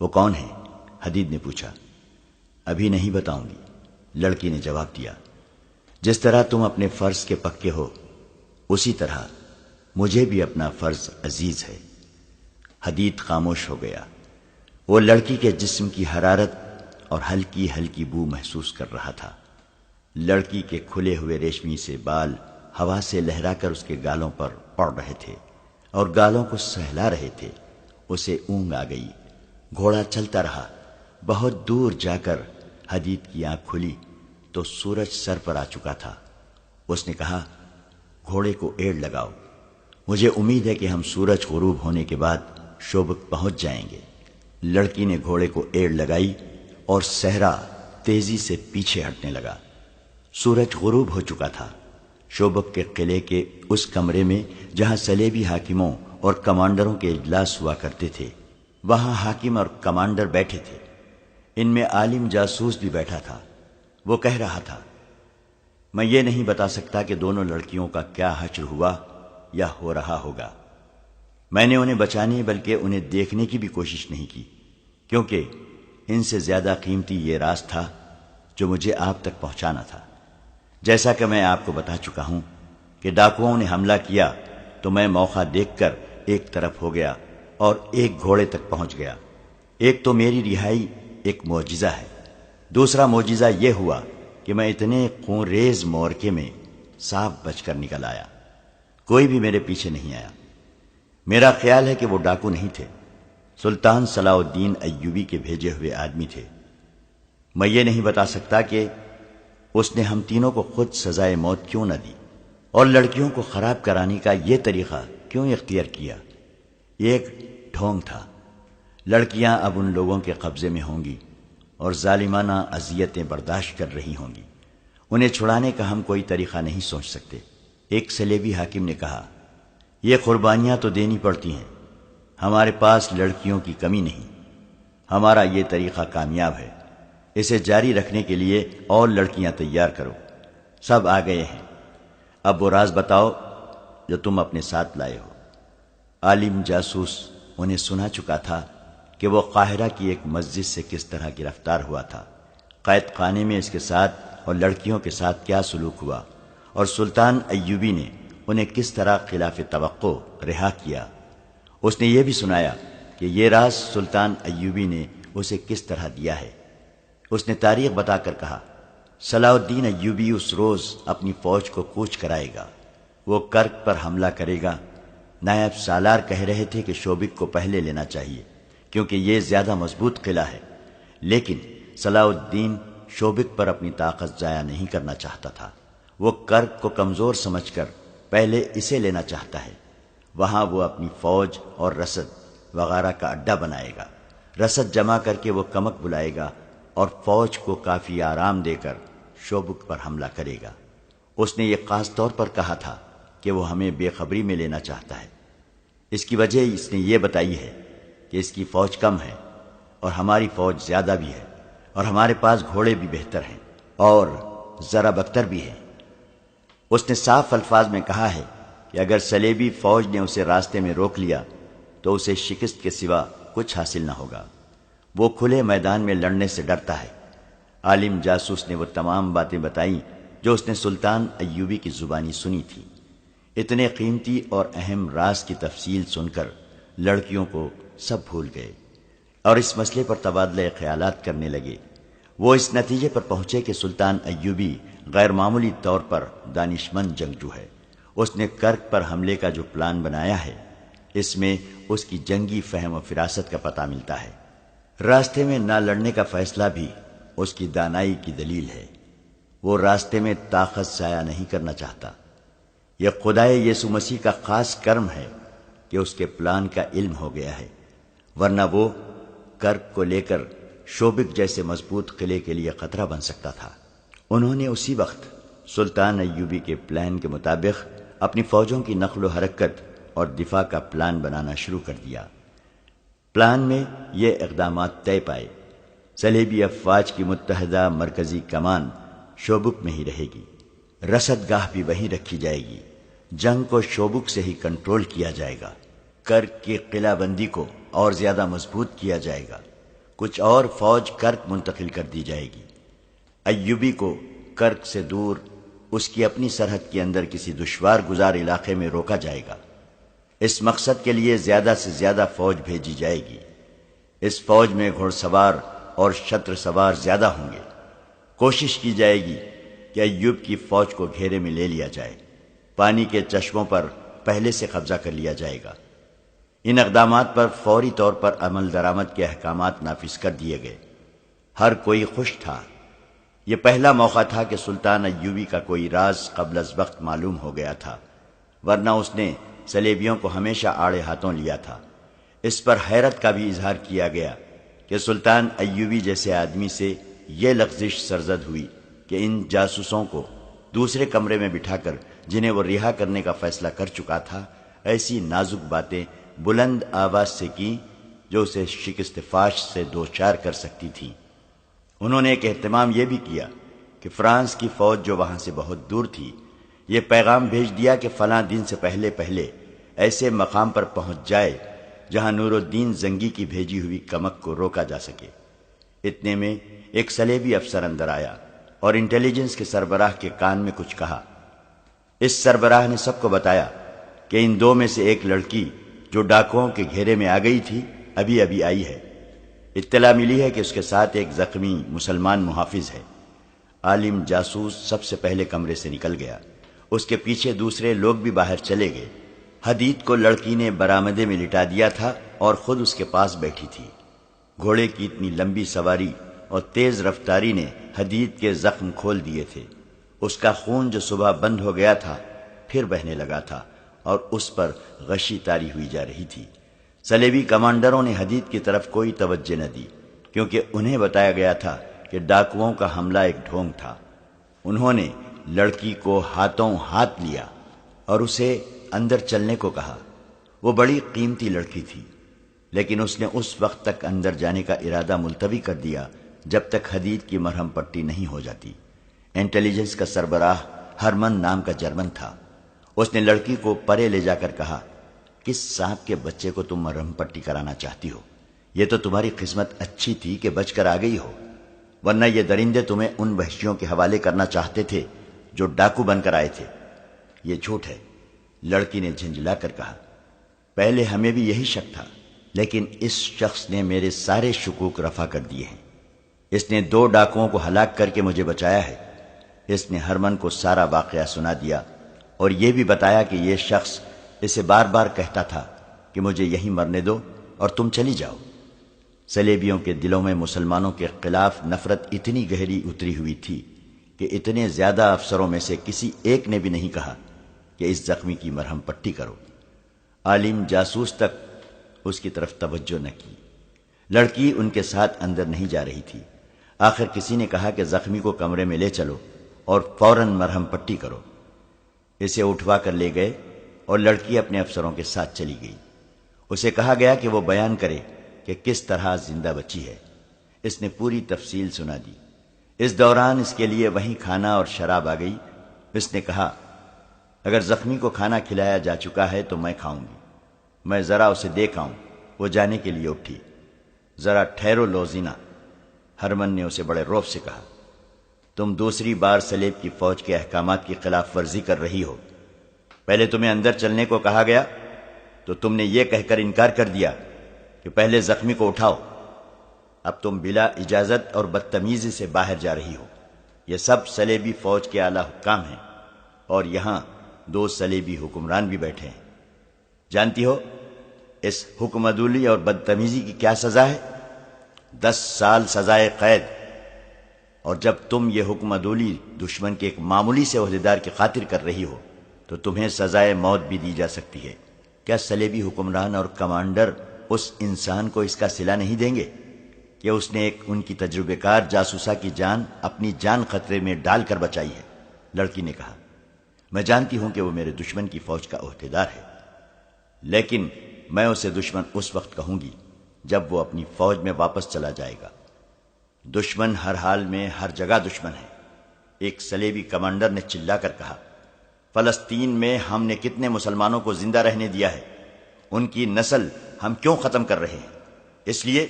Speaker 1: وہ کون ہے؟ حدید نے پوچھا۔ ابھی نہیں بتاؤں گی، لڑکی نے جواب دیا۔ جس طرح تم اپنے فرض کے پکے ہو اسی طرح مجھے بھی اپنا فرض عزیز ہے۔ حدید خاموش ہو گیا۔ وہ لڑکی کے جسم کی حرارت اور ہلکی ہلکی بو محسوس کر رہا تھا۔ لڑکی کے کھلے ہوئے ریشمی سے بال ہوا سے لہرا کر اس کے گالوں پر پڑ رہے تھے اور گالوں کو سہلا رہے تھے۔ اسے اونگ آ گئی۔ گھوڑا چلتا رہا۔ بہت دور جا کر حدید کی آنکھ کھلی تو سورج سر پر آ چکا تھا۔ اس نے کہا، گھوڑے کو ایڑ لگاؤ، مجھے امید ہے کہ ہم سورج غروب ہونے کے بعد شوبک پہنچ جائیں گے۔ لڑکی نے گھوڑے کو ایڑ لگائی اور صحرا تیزی سے پیچھے ہٹنے لگا۔ سورج غروب ہو چکا تھا۔ شوبک کے قلعے کے اس کمرے میں جہاں صلیبی حاکموں اور کمانڈروں کے اجلاس ہوا کرتے تھے، وہاں حاکم اور کمانڈر بیٹھے تھے۔ ان میں عالم جاسوس بھی بیٹھا تھا۔ وہ کہہ رہا تھا، میں یہ نہیں بتا سکتا کہ دونوں لڑکیوں کا کیا حشر ہوا یا ہو رہا ہوگا۔ میں نے انہیں بچانے بلکہ انہیں دیکھنے کی بھی کوشش نہیں کی، کیونکہ ان سے زیادہ قیمتی یہ راز تھا جو مجھے آپ تک پہنچانا تھا۔ جیسا کہ میں آپ کو بتا چکا ہوں کہ ڈاکوؤں نے حملہ کیا تو میں موقع دیکھ کر ایک طرف ہو گیا اور ایک گھوڑے تک پہنچ گیا۔ ایک تو میری رہائی ایک معجزہ ہے، دوسرا معجزہ یہ ہوا کہ میں اتنے خون ریز معرکے میں صاف بچ کر نکل آیا۔ کوئی بھی میرے پیچھے نہیں آیا۔ میرا خیال ہے کہ وہ ڈاکو نہیں تھے، سلطان صلاح الدین ایوبی کے بھیجے ہوئے آدمی تھے۔ میں یہ نہیں بتا سکتا کہ اس نے ہم تینوں کو خود سزائے موت کیوں نہ دی اور لڑکیوں کو خراب کرانے کا یہ طریقہ کیوں اختیار کیا۔ یہ ایک ڈھونگ تھا۔ لڑکیاں اب ان لوگوں کے قبضے میں ہوں گی اور ظالمانہ اذیتیں برداشت کر رہی ہوں گی۔ انہیں چھڑانے کا ہم کوئی طریقہ نہیں سوچ سکتے۔ ایک صلیبی حاکم نے کہا، یہ قربانیاں تو دینی پڑتی ہیں، ہمارے پاس لڑکیوں کی کمی نہیں۔ ہمارا یہ طریقہ کامیاب ہے، اسے جاری رکھنے کے لیے اور لڑکیاں تیار کرو۔ سب آ گئے ہیں، اب وہ راز بتاؤ جو تم اپنے ساتھ لائے ہو۔ عالم جاسوس انہیں سنا چکا تھا کہ وہ قاہرہ کی ایک مسجد سے کس طرح گرفتار ہوا تھا، قید خانے میں اس کے ساتھ اور لڑکیوں کے ساتھ کیا سلوک ہوا، اور سلطان ایوبی نے انہیں کس طرح خلاف توقع رہا کیا۔ اس نے یہ بھی سنایا کہ یہ راز سلطان ایوبی نے اسے کس طرح دیا ہے۔ اس نے تاریخ بتا کر کہا، صلاح الدین ایوبی اس روز اپنی فوج کو کوچ کرائے گا، وہ کرک پر حملہ کرے گا۔ نائب سالار کہہ رہے تھے کہ شوبک کو پہلے لینا چاہیے کیونکہ یہ زیادہ مضبوط قلعہ ہے، لیکن صلاح الدین شوبک پر اپنی طاقت ضائع نہیں کرنا چاہتا تھا۔ وہ کرک کو کمزور سمجھ کر پہلے اسے لینا چاہتا ہے، وہاں وہ اپنی فوج اور رسد وغیرہ کا اڈا بنائے گا۔ رسد جمع کر کے وہ کمک بلائے گا اور فوج کو کافی آرام دے کر شوبک پر حملہ کرے گا۔ اس نے یہ خاص طور پر کہا تھا کہ وہ ہمیں بے خبری میں لینا چاہتا ہے۔ اس کی وجہ اس نے یہ بتائی ہے کہ اس کی فوج کم ہے اور ہماری فوج زیادہ بھی ہے، اور ہمارے پاس گھوڑے بھی بہتر ہیں اور ذرا بختر بھی ہیں۔ اس نے صاف الفاظ میں کہا ہے کہ اگر صلیبی فوج نے اسے راستے میں روک لیا تو اسے شکست کے سوا کچھ حاصل نہ ہوگا۔ وہ کھلے میدان میں لڑنے سے ڈرتا ہے۔ عالم جاسوس نے وہ تمام باتیں بتائیں جو اس نے سلطان ایوبی کی زبانی سنی تھی۔ اتنے قیمتی اور اہم راز کی تفصیل سن کر لڑکیوں کو سب بھول گئے اور اس مسئلے پر تبادلہ خیالات کرنے لگے۔ وہ اس نتیجے پر پہنچے کہ سلطان ایوبی غیر معمولی طور پر دانشمند جنگجو ہے۔ اس نے کرک پر حملے کا جو پلان بنایا ہے، اس میں اس کی جنگی فہم و فراست کا پتہ ملتا ہے۔ راستے میں نہ لڑنے کا فیصلہ بھی اس کی دانائی کی دلیل ہے۔ وہ راستے میں طاقت ضائع نہیں کرنا چاہتا۔ یہ خدائے یسوع مسیح کا خاص کرم ہے کہ اس کے پلان کا علم ہو گیا ہے، ورنہ وہ کرک کو لے کر شوبک جیسے مضبوط قلعے کے لیے خطرہ بن سکتا تھا۔ انہوں نے اسی وقت سلطان ایوبی کے پلان کے مطابق اپنی فوجوں کی نقل و حرکت اور دفاع کا پلان بنانا شروع کر دیا۔ پلان میں یہ اقدامات طے پائے۔ صلیبی افواج کی متحدہ مرکزی کمان شوبک میں ہی رہے گی، رسد گاہ بھی وہیں رکھی جائے گی، جنگ کو شوبک سے ہی کنٹرول کیا جائے گا، کرک کی قلعہ بندی کو اور زیادہ مضبوط کیا جائے گا، کچھ اور فوج کرک منتقل کر دی جائے گی۔ ایوبی کو کرک سے دور اس کی اپنی سرحد کے اندر کسی دشوار گزار علاقے میں روکا جائے گا۔ اس مقصد کے لیے زیادہ سے زیادہ فوج بھیجی جائے گی۔ اس فوج میں گھوڑ سوار اور شتر سوار زیادہ ہوں گے۔ کوشش کی جائے گی کہ ایوب کی فوج کو گھیرے میں لے لیا جائے۔ پانی کے چشموں پر پہلے سے قبضہ کر لیا جائے گا۔ ان اقدامات پر فوری طور پر عمل درآمد کے احکامات نافذ کر دیے گئے۔ ہر کوئی خوش تھا۔ یہ پہلا موقع تھا کہ سلطان ایوبی کا کوئی راز قبل از وقت معلوم ہو گیا تھا، ورنہ اس نے صلیبیوں کو ہمیشہ آڑے ہاتھوں لیا تھا۔ اس پر حیرت کا بھی اظہار کیا گیا کہ سلطان ایوبی جیسے آدمی سے یہ لغزش سرزد ہوئی کہ ان جاسوسوں کو دوسرے کمرے میں بٹھا کر، جنہیں وہ رہا کرنے کا فیصلہ کر چکا تھا، ایسی نازک باتیں بلند آواز سے کی جو اسے شکست فاش سے دوچار کر سکتی تھی۔ انہوں نے ایک اہتمام یہ بھی کیا کہ فرانس کی فوج جو وہاں سے بہت دور تھی، یہ پیغام بھیج دیا کہ فلاں دن سے پہلے پہلے ایسے مقام پر پہنچ جائے جہاں نور الدین زنگی کی بھیجی ہوئی کمک کو روکا جا سکے۔ اتنے میں ایک صلیبی افسر اندر آیا اور انٹیلیجنس کے سربراہ کے کان میں کچھ کہا۔ اس سربراہ نے سب کو بتایا کہ ان دو میں سے ایک لڑکی جو ڈاکوؤں کے گھیرے میں آ گئی تھی ابھی ابھی آئی ہے۔ اطلاع ملی ہے کہ اس کے ساتھ ایک زخمی مسلمان محافظ ہے۔ عالم جاسوس سب سے پہلے کمرے سے نکل گیا۔ اس کے پیچھے دوسرے لوگ بھی باہر چلے گئے۔ حدید کو لڑکی نے برآمدے میں لٹا دیا تھا اور خود اس کے پاس بیٹھی تھی۔ گھوڑے کی اتنی لمبی سواری اور تیز رفتاری نے حدید کے زخم کھول دیے تھے۔ اس کا خون جو صبح بند ہو گیا تھا پھر بہنے لگا تھا اور اس پر غشی طاری ہوئی جا رہی تھی۔ صلیبی کمانڈروں نے حدید کی طرف کوئی توجہ نہ دی کیونکہ انہیں بتایا گیا تھا کہ ڈاکوؤں کا حملہ ایک ڈھونگ تھا۔ انہوں نے لڑکی کو ہاتھوں ہاتھ لیا اور اسے اندر چلنے کو کہا۔ وہ بڑی قیمتی لڑکی تھی، لیکن اس نے اس وقت تک اندر جانے کا ارادہ ملتوی کر دیا جب تک حدید کی مرہم پٹی نہیں ہو جاتی۔ انٹیلیجنس کا سربراہ ہرمن نام کا جرمن تھا۔ اس نے لڑکی کو پرے لے جا کر کہا، کس سانپ کے بچے کو تم مرہم پٹی کرانا چاہتی ہو؟ یہ تو تمہاری قسمت اچھی تھی کہ بچ کر آ گئی ہو، ورنہ یہ درندے تمہیں ان وحشیوں کے حوالے کرنا چاہتے تھے جو ڈاکو بن کر آئے تھے۔ یہ جھوٹ ہے، لڑکی نے جھنجھلا کر کہا۔ پہلے ہمیں بھی یہی شک تھا، لیکن اس شخص نے میرے سارے شکوک رفع کر دیے ہیں۔ اس نے 2 ڈاکوؤں کو ہلاک کر کے مجھے بچایا ہے۔ اس نے ہرمن کو سارا واقعہ سنا دیا اور یہ بھی بتایا کہ یہ شخص اسے بار بار کہتا تھا کہ مجھے یہیں مرنے دو اور تم چلی جاؤ۔ صلیبیوں کے دلوں میں مسلمانوں کے خلاف نفرت اتنی گہری اتری ہوئی تھی کہ اتنے زیادہ افسروں میں سے کسی ایک نے بھی نہیں کہا کہ اس زخمی کی مرہم پٹی کرو۔ عالم جاسوس تک اس کی طرف توجہ نہ کی۔ لڑکی ان کے ساتھ اندر نہیں جا رہی تھی۔ آخر کسی نے کہا کہ زخمی کو کمرے میں لے چلو اور فوراً مرہم پٹی کرو۔ اسے اٹھوا کر لے گئے اور لڑکی اپنے افسروں کے ساتھ چلی گئی۔ اسے کہا گیا کہ وہ بیان کرے کہ کس طرح زندہ بچی ہے۔ اس نے پوری تفصیل سنا دی۔ اس دوران اس کے لیے وہیں کھانا اور شراب آ گئی۔ اس نے کہا، اگر زخمی کو کھانا کھلایا جا چکا ہے تو میں کھاؤں گی، میں ذرا اسے دیکھ آؤں۔ وہ جانے کے لیے اٹھی۔ ذرا ٹھہرو لوزینہ، ہرمن نے اسے بڑے رعب سے کہا، تم دوسری بار سلیب کی فوج کے احکامات کی خلاف ورزی کر رہی ہو۔ پہلے تمہیں اندر چلنے کو کہا گیا تو تم نے یہ کہہ کر انکار کر دیا کہ پہلے زخمی کو اٹھاؤ۔ اب تم بلا اجازت اور بدتمیزی سے باہر جا رہی ہو۔ یہ سب صلیبی فوج کے اعلیٰ حکام ہیں اور یہاں 2 صلیبی حکمران بھی بیٹھے ہیں۔ جانتی ہو اس حکم عدولی اور بدتمیزی کی کیا سزا ہے؟ 10 سال سزائے قید۔ اور جب تم یہ حکم عدولی دشمن کے ایک معمولی سے عہدیدار کی خاطر کر رہی ہو تو تمہیں سزائے موت بھی دی جا سکتی ہے۔ کیا صلیبی حکمران اور کمانڈر اس انسان کو اس کا صلہ نہیں دیں گے کہ اس نے ایک ان کی تجربے کار جاسوسہ کی جان اپنی جان خطرے میں ڈال کر بچائی ہے؟ لڑکی نے کہا، میں جانتی ہوں کہ وہ میرے دشمن کی فوج کا عہدیدار ہے، لیکن میں اسے دشمن اس وقت کہوں گی جب وہ اپنی فوج میں واپس چلا جائے گا۔ دشمن ہر حال میں ہر جگہ دشمن ہے۔ ایک صلیبی کمانڈر نے چلا کر کہا، فلسطین میں ہم نے کتنے مسلمانوں کو زندہ رہنے دیا ہے، ان کی نسل ہم کیوں ختم کر رہے ہیں؟ اس لیے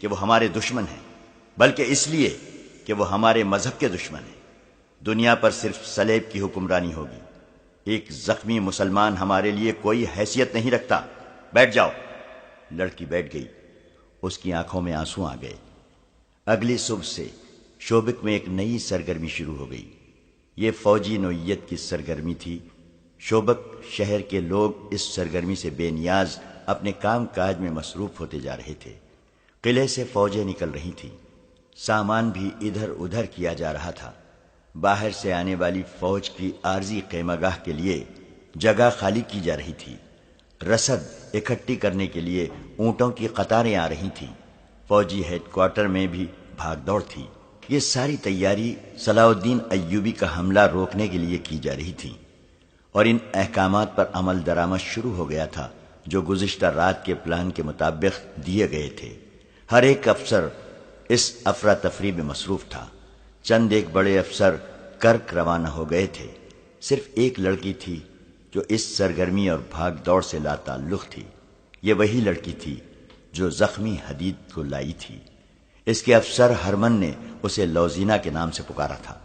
Speaker 1: کہ وہ ہمارے دشمن ہیں، بلکہ اس لیے کہ وہ ہمارے مذہب کے دشمن ہیں۔ دنیا پر صرف صلیب کی حکمرانی ہوگی۔ ایک زخمی مسلمان ہمارے لیے کوئی حیثیت نہیں رکھتا۔ بیٹھ جاؤ۔ لڑکی بیٹھ گئی۔ اس کی آنکھوں میں آنسو آ گئے۔ اگلی صبح سے شوبک میں ایک نئی سرگرمی شروع ہو گئی۔ یہ فوجی نوعیت کی سرگرمی تھی۔ شوبک شہر کے لوگ اس سرگرمی سے بے نیاز اپنے کام کاج میں مصروف ہوتے جا رہے تھے۔ قلعے سے فوجیں نکل رہی تھیں، سامان بھی ادھر ادھر کیا جا رہا تھا۔ باہر سے آنے والی فوج کی عارضی خیمہ گاہ کے لیے جگہ خالی کی جا رہی تھی۔ رسد اکٹھی کرنے کے لیے اونٹوں کی قطاریں آ رہی تھیں۔ فوجی ہیڈ کوارٹر میں بھی بھاگ دوڑ تھی۔ یہ ساری تیاری صلاح الدین ایوبی کا حملہ روکنے کے لیے کی جا رہی تھی، اور ان احکامات پر عمل درآمد شروع ہو گیا تھا جو گزشتہ رات کے پلان کے مطابق دیے گئے تھے۔ ہر ایک افسر اس افراتفری میں مصروف تھا۔ چند ایک بڑے افسر کرک روانہ ہو گئے تھے۔ صرف ایک لڑکی تھی جو اس سرگرمی اور بھاگ دوڑ سے لا تعلق تھی۔ یہ وہی لڑکی تھی جو زخمی حدید کو لائی تھی۔ اس کے افسر ہرمن نے اسے لوزینہ کے نام سے پکارا تھا۔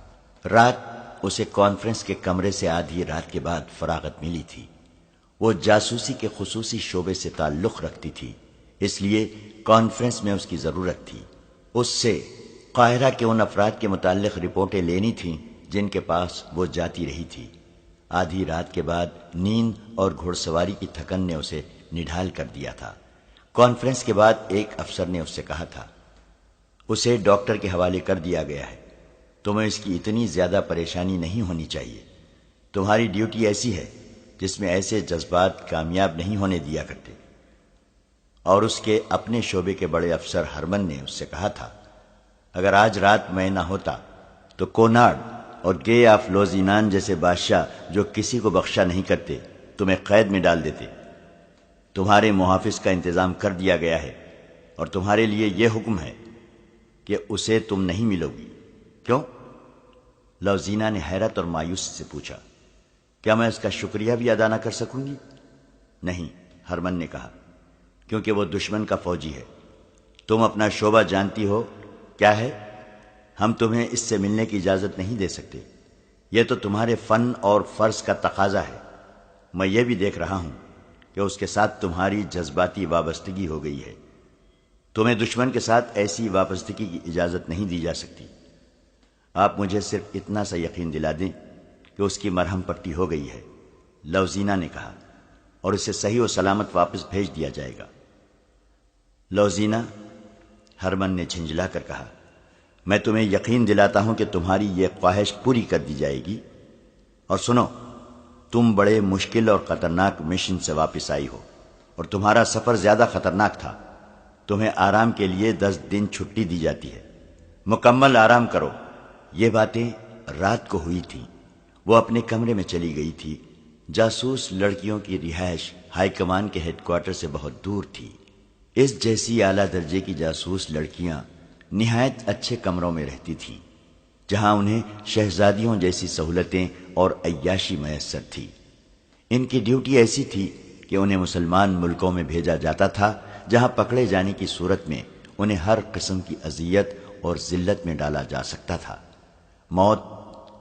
Speaker 1: رات اسے کانفرنس کے کمرے سے آدھی رات کے بعد فراغت ملی تھی۔ وہ جاسوسی کے خصوصی شعبے سے تعلق رکھتی تھی، اس لیے کانفرنس میں اس کی ضرورت تھی۔ اس سے قاہرہ کے ان افراد کے متعلق رپورٹیں لینی تھیں جن کے پاس وہ جاتی رہی تھی۔ آدھی رات کے بعد نیند اور گھڑ سواری کی تھکن نے اسے نڈھال کر دیا تھا۔ کانفرنس کے بعد ایک افسر نے اس سے کہا تھا، اسے ڈاکٹر کے حوالے کر دیا گیا ہے، تمہیں اس کی اتنی زیادہ پریشانی نہیں ہونی چاہیے۔ تمہاری ڈیوٹی ایسی ہے جس میں ایسے جذبات کامیاب نہیں ہونے دیا کرتے۔ اور اس کے اپنے شعبے کے بڑے افسر ہرمن نے اس سے کہا تھا، اگر آج رات میں نہ ہوتا تو کوناڈ اور گے آف لوزینان جیسے بادشاہ جو کسی کو بخشا نہیں کرتے تمہیں قید میں ڈال دیتے۔ تمہارے محافظ کا انتظام کر دیا گیا ہے اور تمہارے لیے یہ حکم ہے کہ اسے تم نہیں ملو گی۔ کیوں؟ لوزینہ نے حیرت اور مایوسی سے پوچھا، کیا میں اس کا شکریہ بھی ادا نہ کر سکوں گی؟ نہیں، ہرمن نے کہا، کیونکہ وہ دشمن کا فوجی ہے تم اپنا شعبہ جانتی ہو کیا ہے؟ ہم تمہیں اس سے ملنے کی اجازت نہیں دے سکتے، یہ تو تمہارے فن اور فرض کا تقاضا ہے۔ میں یہ بھی دیکھ رہا ہوں کہ اس کے ساتھ تمہاری جذباتی وابستگی ہو گئی ہے۔ تمہیں دشمن کے ساتھ ایسی وابستگی کی اجازت نہیں دی جا سکتی۔ آپ مجھے صرف اتنا سا یقین دلا دیں کہ اس کی مرہم پٹی ہو گئی ہے، لوزینہ نے کہا، اور اسے صحیح و سلامت واپس بھیج دیا جائے گا۔ لوزینہ، ہرمن نے جھنجھلا کر کہا، میں تمہیں یقین دلاتا ہوں کہ تمہاری یہ خواہش پوری کر دی جائے گی۔ اور سنو، تم بڑے مشکل اور خطرناک مشن سے واپس آئی ہو، اور تمہارا سفر زیادہ خطرناک تھا۔ تمہیں آرام کے لیے 10 دن چھٹی دی جاتی ہے، مکمل آرام کرو۔ یہ باتیں رات کو ہوئی تھیں۔ وہ اپنے کمرے میں چلی گئی تھی۔ جاسوس لڑکیوں کی رہائش ہائی کمان کے ہیڈ کوارٹر سے بہت دور تھی۔ اس جیسی اعلیٰ درجے کی جاسوس لڑکیاں نہایت اچھے کمروں میں رہتی تھیں، جہاں انہیں شہزادیوں جیسی سہولتیں اور عیاشی میسر تھی۔ ان کی ڈیوٹی ایسی تھی کہ انہیں مسلمان ملکوں میں بھیجا جاتا تھا، جہاں پکڑے جانے کی صورت میں انہیں ہر قسم کی اذیت اور ذلت میں ڈالا جا سکتا تھا۔ موت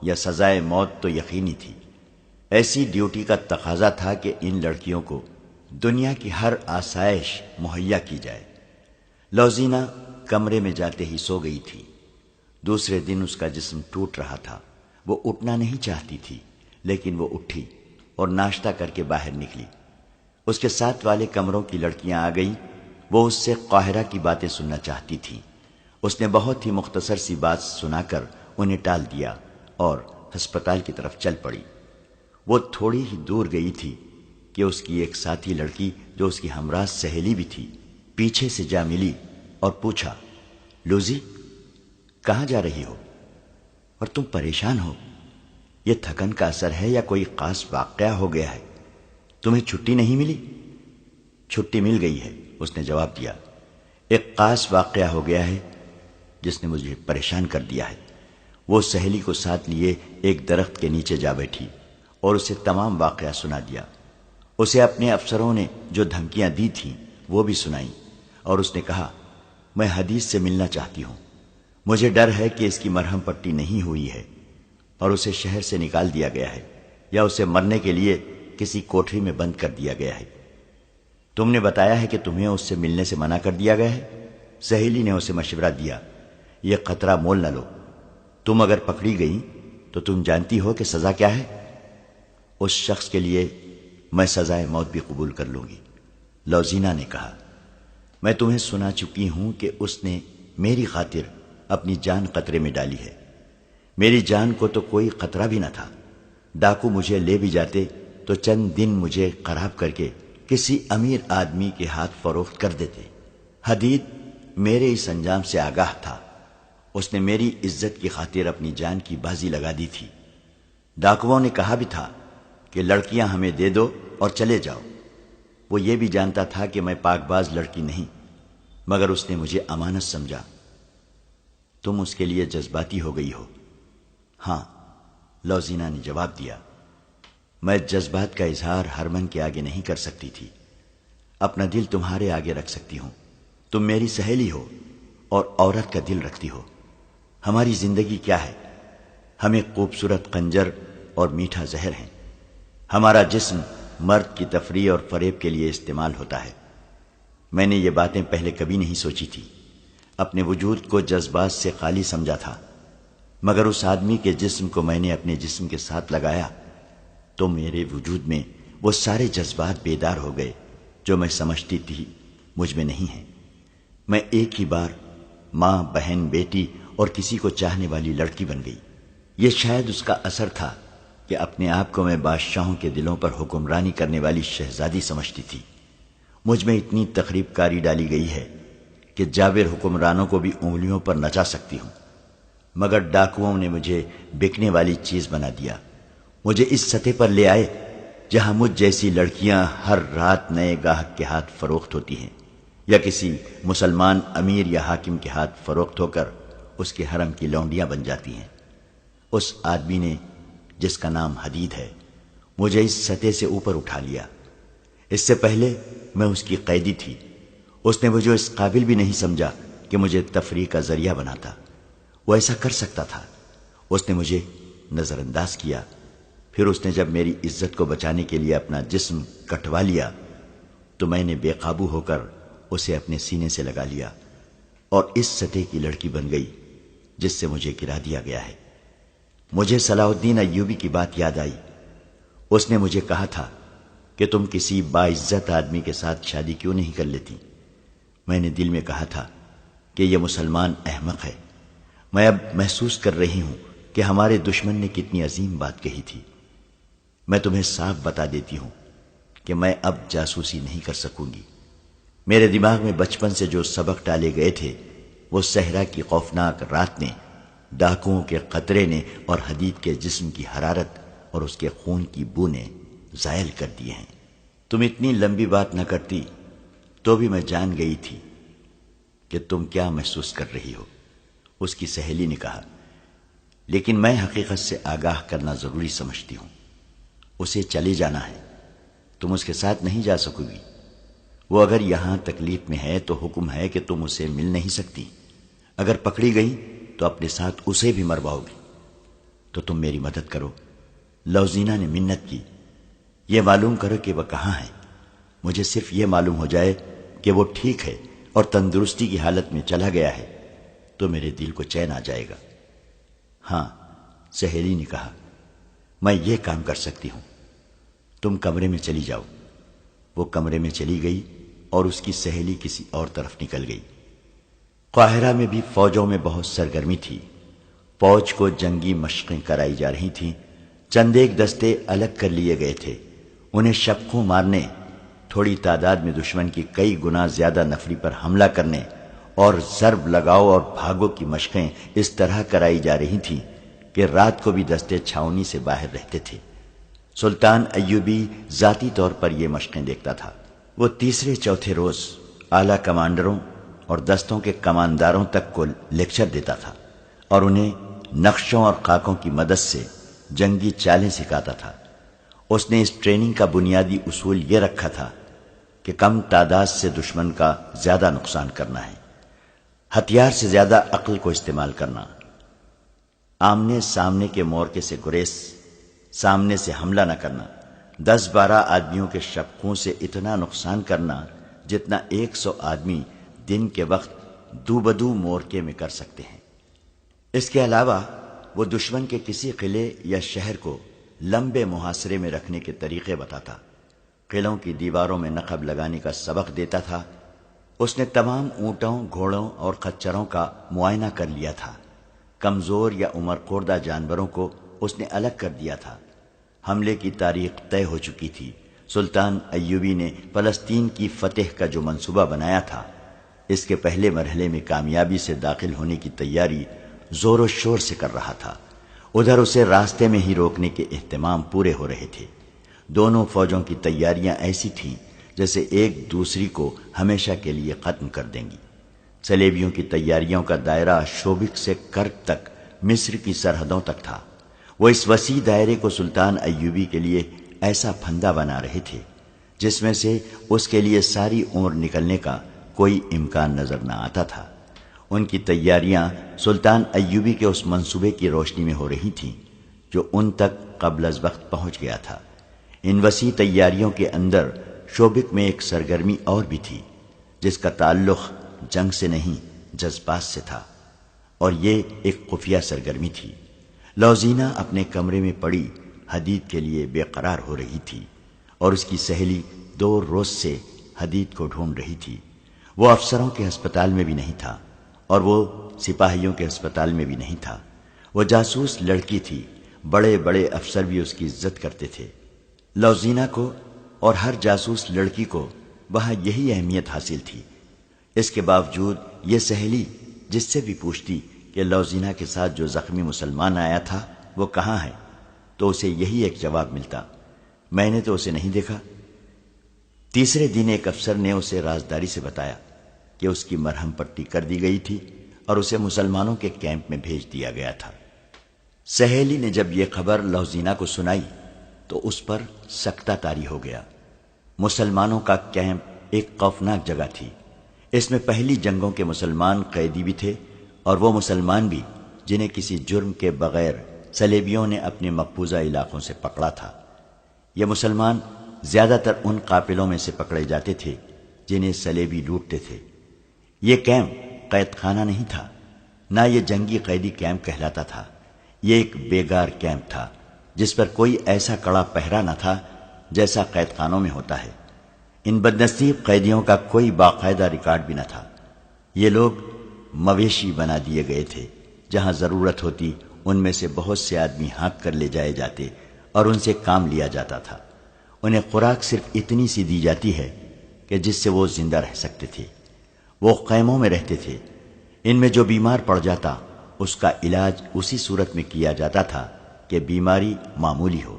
Speaker 1: یا سزائے موت تو یقینی تھی۔ ایسی ڈیوٹی کا تقاضا تھا کہ ان لڑکیوں کو دنیا کی ہر آسائش مہیا کی جائے۔ لوزینہ کمرے میں جاتے ہی سو گئی تھی۔ دوسرے دن اس کا جسم ٹوٹ رہا تھا۔ وہ اٹھنا نہیں چاہتی تھی، لیکن وہ اٹھی اور ناشتہ کر کے باہر نکلی۔ اس کے ساتھ والے کمروں کی لڑکیاں آ گئیں۔ وہ اس سے قاہرہ کی باتیں سننا چاہتی تھیں۔ اس نے بہت ہی مختصر سی بات سنا کر انہیں ٹال دیا اور ہسپتال کی طرف چل پڑی۔ وہ تھوڑی ہی دور گئی تھی کہ اس کی ایک ساتھی لڑکی جو اس کی ہمراہ سہیلی بھی تھی پیچھے سے جا ملی اور پوچھا، لوزی، کہاں جا رہی ہو اور تم پریشان ہو؟ یہ تھکن کا اثر ہے یا کوئی خاص واقعہ ہو گیا ہے؟ تمہیں چھٹی نہیں ملی؟ چھٹی مل گئی ہے، اس نے جواب دیا۔ ایک خاص واقعہ ہو گیا ہے جس نے مجھے پریشان کر دیا ہے۔ وہ سہیلی کو ساتھ لیے ایک درخت کے نیچے جا بیٹھی اور اسے تمام واقعہ سنا دیا۔ اسے اپنے افسروں نے جو دھمکیاں دی تھیں وہ بھی سنائیں، اور اس نے کہا، میں حدیث سے ملنا چاہتی ہوں۔ مجھے ڈر ہے کہ اس کی مرہم پٹی نہیں ہوئی ہے اور اسے شہر سے نکال دیا گیا ہے، یا اسے مرنے کے لیے کسی کوٹری میں بند کر دیا گیا ہے۔ تم نے بتایا ہے کہ تمہیں اس سے ملنے سے منع کر دیا گیا ہے۔ سہیلی نے اسے مشورہ دیا، یہ خطرہ مول نہ لو۔ تم اگر پکڑی گئی تو تم جانتی ہو کہ سزا کیا ہے۔ اس شخص کے لیے میں سزائے موت بھی قبول کر لوں گی، لوزینہ نے کہا۔ میں تمہیں سنا چکی ہوں کہ اس نے میری خاطر اپنی جان خطرے میں ڈالی ہے۔ میری جان کو تو کوئی خطرہ بھی نہ تھا۔ ڈاکو مجھے لے بھی جاتے تو چند دن مجھے خراب کر کے کسی امیر آدمی کے ہاتھ فروخت کر دیتے۔ حدید میرے اس انجام سے آگاہ تھا۔ اس نے میری عزت کی خاطر اپنی جان کی بازی لگا دی تھی۔ ڈاکوؤں نے کہا بھی تھا کہ لڑکیاں ہمیں دے دو اور چلے جاؤ۔ وہ یہ بھی جانتا تھا کہ میں پاک باز لڑکی نہیں، مگر اس نے مجھے امانت سمجھا۔ تم اس کے لیے جذباتی ہو گئی ہو۔ ہاں، لوزینہ نے جواب دیا۔ میں جذبات کا اظہار ہرمن کے آگے نہیں کر سکتی تھی، اپنا دل تمہارے آگے رکھ سکتی ہوں۔ تم میری سہیلی ہو اور عورت کا دل رکھتی ہو۔ ہماری زندگی کیا ہے؟ ہمیں خوبصورت خنجر اور میٹھا زہر ہیں۔ ہمارا جسم مرد کی تفریح اور فریب کے لیے استعمال ہوتا ہے۔ میں نے یہ باتیں پہلے کبھی نہیں سوچی تھی۔ اپنے وجود کو جذبات سے خالی سمجھا تھا، مگر اس آدمی کے جسم کو میں نے اپنے جسم کے ساتھ لگایا تو میرے وجود میں وہ سارے جذبات بیدار ہو گئے جو میں سمجھتی تھی مجھ میں نہیں ہیں۔ میں ایک ہی بار ماں، بہن، بیٹی اور کسی کو چاہنے والی لڑکی بن گئی۔ یہ شاید اس کا اثر تھا کہ اپنے آپ کو میں بادشاہوں کے دلوں پر حکمرانی کرنے والی شہزادی سمجھتی تھی۔ مجھ میں اتنی تخریب کاری ڈالی گئی ہے کہ جابر حکمرانوں کو بھی انگلیوں پر نچا سکتی ہوں، مگر ڈاکوؤں نے مجھے بکنے والی چیز بنا دیا۔ مجھے اس سطح پر لے آئے جہاں مجھ جیسی لڑکیاں ہر رات نئے گاہک کے ہاتھ فروخت ہوتی ہیں، یا کسی مسلمان امیر یا حاکم کے ہاتھ فروخت ہو کر اس کے حرم کی لونڈیاں بن جاتی ہیں۔ اس آدمی نے، جس کا نام حدید ہے، مجھے اس سطح سے اوپر اٹھا لیا۔ اس سے پہلے میں اس کی قیدی تھی اس نے مجھے اس قابل بھی نہیں سمجھا کہ مجھے تفریح کا ذریعہ بناتا۔ وہ ایسا کر سکتا تھا۔ اس نے مجھے نظر انداز کیا، پھر اس نے جب میری عزت کو بچانے کے لیے اپنا جسم کٹوا لیا تو میں نے بے قابو ہو کر اسے اپنے سینے سے لگا لیا اور اس سطح کی لڑکی بن گئی جس سے مجھے گرا دیا گیا ہے۔ مجھے صلاح الدین ایوبی کی بات یاد آئی۔ اس نے مجھے کہا تھا کہ تم کسی باعزت آدمی کے ساتھ شادی کیوں نہیں کر لیتی؟ میں نے دل میں کہا تھا کہ یہ مسلمان احمق ہے۔ میں اب محسوس کر رہی ہوں کہ ہمارے دشمن نے کتنی عظیم بات کہی تھی۔ میں تمہیں صاف بتا دیتی ہوں کہ میں اب جاسوسی نہیں کر سکوں گی۔ میرے دماغ میں بچپن سے جو سبق ڈالے گئے تھے وہ صحرا کی خوفناک رات نے، ڈاکوؤں کے قطرے نے اور حدید کے جسم کی حرارت اور اس کے خون کی بو نے زائل کر دیے ہیں۔ تم اتنی لمبی بات نہ کرتی تو بھی میں جان گئی تھی کہ تم کیا محسوس کر رہی ہو، اس کی سہیلی نے کہا، لیکن میں حقیقت سے آگاہ کرنا ضروری سمجھتی ہوں۔ اسے چلے جانا ہے، تم اس کے ساتھ نہیں جا سکو گی۔ وہ اگر یہاں تکلیف میں ہے تو حکم ہے کہ تم اسے مل نہیں سکتی۔ اگر پکڑی گئی تو اپنے ساتھ اسے بھی مرواؤ گی۔ تو تم میری مدد کرو۔ لوزینہ نے منت کی، یہ معلوم کرو کہ وہ کہاں ہے۔ مجھے صرف یہ معلوم ہو جائے کہ وہ ٹھیک ہے اور تندرستی کی حالت میں چلا گیا ہے تو میرے دل کو چین آ جائے گا۔ ہاں، سہیلی نے کہا، میں یہ کام کر سکتی ہوں۔ تم کمرے میں چلی جاؤ۔ وہ کمرے میں چلی گئی اور اس کی سہیلی کسی اور طرف نکل گئی۔ قاہرہ میں بھی فوجوں میں بہت سرگرمی تھی۔ فوج کو جنگی مشقیں کرائی جا رہی تھیں۔ چند ایک دستے الگ کر لیے گئے تھے۔ انہیں شبخوں مارنے، تھوڑی تعداد میں دشمن کی کئی گنا زیادہ نفری پر حملہ کرنے اور ضرب لگاؤ اور بھاگو کی مشقیں اس طرح کرائی جا رہی تھیں کہ رات کو بھی دستے چھاؤنی سے باہر رہتے تھے۔ سلطان ایوبی ذاتی طور پر یہ مشقیں دیکھتا تھا۔ وہ تیسرے چوتھے روز اعلیٰ کمانڈروں اور دستوں کے کمانداروں تک کو لیکچر دیتا تھا اور انہیں نقشوں اور خاکوں کی مدد سے جنگی چالیں سکھاتا تھا۔ اس نے اس ٹریننگ کا بنیادی اصول یہ رکھا تھا کہ کم تعداد سے دشمن کا زیادہ نقصان کرنا ہے، ہتھیار سے زیادہ عقل کو استعمال کرنا، آمنے سامنے کے مورکے سے گریز، سامنے سے حملہ نہ کرنا، 10-12 آدمیوں کے شبخوں سے اتنا نقصان کرنا جتنا 100 آدمی دن کے وقت دو بدو مورکے میں کر سکتے ہیں۔ اس کے علاوہ وہ دشمن کے کسی قلعے یا شہر کو لمبے محاصرے میں رکھنے کے طریقے بتاتا، قلعوں کی دیواروں میں نقب لگانے کا سبق دیتا تھا۔ اس نے تمام اونٹوں، گھوڑوں اور خچروں کا معائنہ کر لیا تھا۔ کمزور یا عمر خوردہ جانوروں کو اس نے الگ کر دیا تھا۔ حملے کی تاریخ طے ہو چکی تھی۔ سلطان ایوبی نے فلسطین کی فتح کا جو منصوبہ بنایا تھا، اس کے پہلے مرحلے میں کامیابی سے داخل ہونے کی تیاری زور و شور سے کر رہا تھا۔ ادھر اسے راستے میں ہی روکنے کے اہتمام پورے ہو رہے تھے۔ دونوں فوجوں کی تیاریاں ایسی تھیں جیسے ایک دوسری کو ہمیشہ کے لیے ختم کر دیں گی۔ صلیبیوں کی تیاریوں کا دائرہ شوبک سے کرک تک مصر کی سرحدوں تک تھا۔ وہ اس وسیع دائرے کو سلطان ایوبی کے لیے ایسا پھندا بنا رہے تھے جس میں سے اس کے لیے ساری عمر نکلنے کا کوئی امکان نظر نہ آتا تھا۔ ان کی تیاریاں سلطان ایوبی کے اس منصوبے کی روشنی میں ہو رہی تھیں جو ان تک قبل از وقت پہنچ گیا تھا۔ ان وسیع تیاریوں کے اندر شوبک میں ایک سرگرمی اور بھی تھی جس کا تعلق جنگ سے نہیں جذبات سے تھا، اور یہ ایک خفیہ سرگرمی تھی۔ لوزینہ اپنے کمرے میں پڑی حدید کے لیے بے قرار ہو رہی تھی اور اس کی سہیلی 2 روز سے حدید کو ڈھونڈ رہی تھی۔ وہ افسروں کے ہسپتال میں بھی نہیں تھا اور وہ سپاہیوں کے ہسپتال میں بھی نہیں تھا۔ وہ جاسوس لڑکی تھی، بڑے بڑے افسر بھی اس کی عزت کرتے تھے۔ لوزینہ کو اور ہر جاسوس لڑکی کو وہاں یہی اہمیت حاصل تھی۔ اس کے باوجود یہ سہیلی جس سے بھی پوچھتی کہ لوزینہ کے ساتھ جو زخمی مسلمان آیا تھا وہ کہاں ہے، تو اسے یہی ایک جواب ملتا، میں نے تو اسے نہیں دیکھا۔ تیسرے دن ایک افسر نے اسے رازداری سے بتایا کہ اس کی مرہم پٹی کر دی گئی تھی اور اسے مسلمانوں کے کیمپ میں بھیج دیا گیا تھا۔ سہیلی نے جب یہ خبر لوزینہ کو سنائی تو اس پر سکتہ طاری ہو گیا۔ مسلمانوں کا کیمپ ایک خوفناک جگہ تھی۔ اس میں پہلی جنگوں کے مسلمان قیدی بھی تھے، اور وہ مسلمان بھی جنہیں کسی جرم کے بغیر صلیبیوں نے اپنے مقبوضہ علاقوں سے پکڑا تھا۔ یہ مسلمان زیادہ تر ان قافلوں میں سے پکڑے جاتے تھے جنہیں صلیبی لوٹتے تھے۔ یہ کیمپ قید خانہ نہیں تھا، نہ یہ جنگی قیدی کیمپ کہلاتا تھا۔ یہ ایک بیگار کیمپ تھا جس پر کوئی ایسا کڑا پہرا نہ تھا جیسا قید خانوں میں ہوتا ہے۔ ان بدنصیب قیدیوں کا کوئی باقاعدہ ریکارڈ بھی نہ تھا۔ یہ لوگ مویشی بنا دیے گئے تھے، جہاں ضرورت ہوتی ان میں سے بہت سے آدمی ہانک کر لے جائے جاتے اور ان سے کام لیا جاتا تھا۔ انہیں خوراک صرف اتنی سی دی جاتی ہے کہ جس سے وہ زندہ رہ سکتے تھے۔ وہ خیموں میں رہتے تھے۔ ان میں جو بیمار پڑ جاتا اس کا علاج اسی صورت میں کیا جاتا تھا کہ بیماری معمولی ہو۔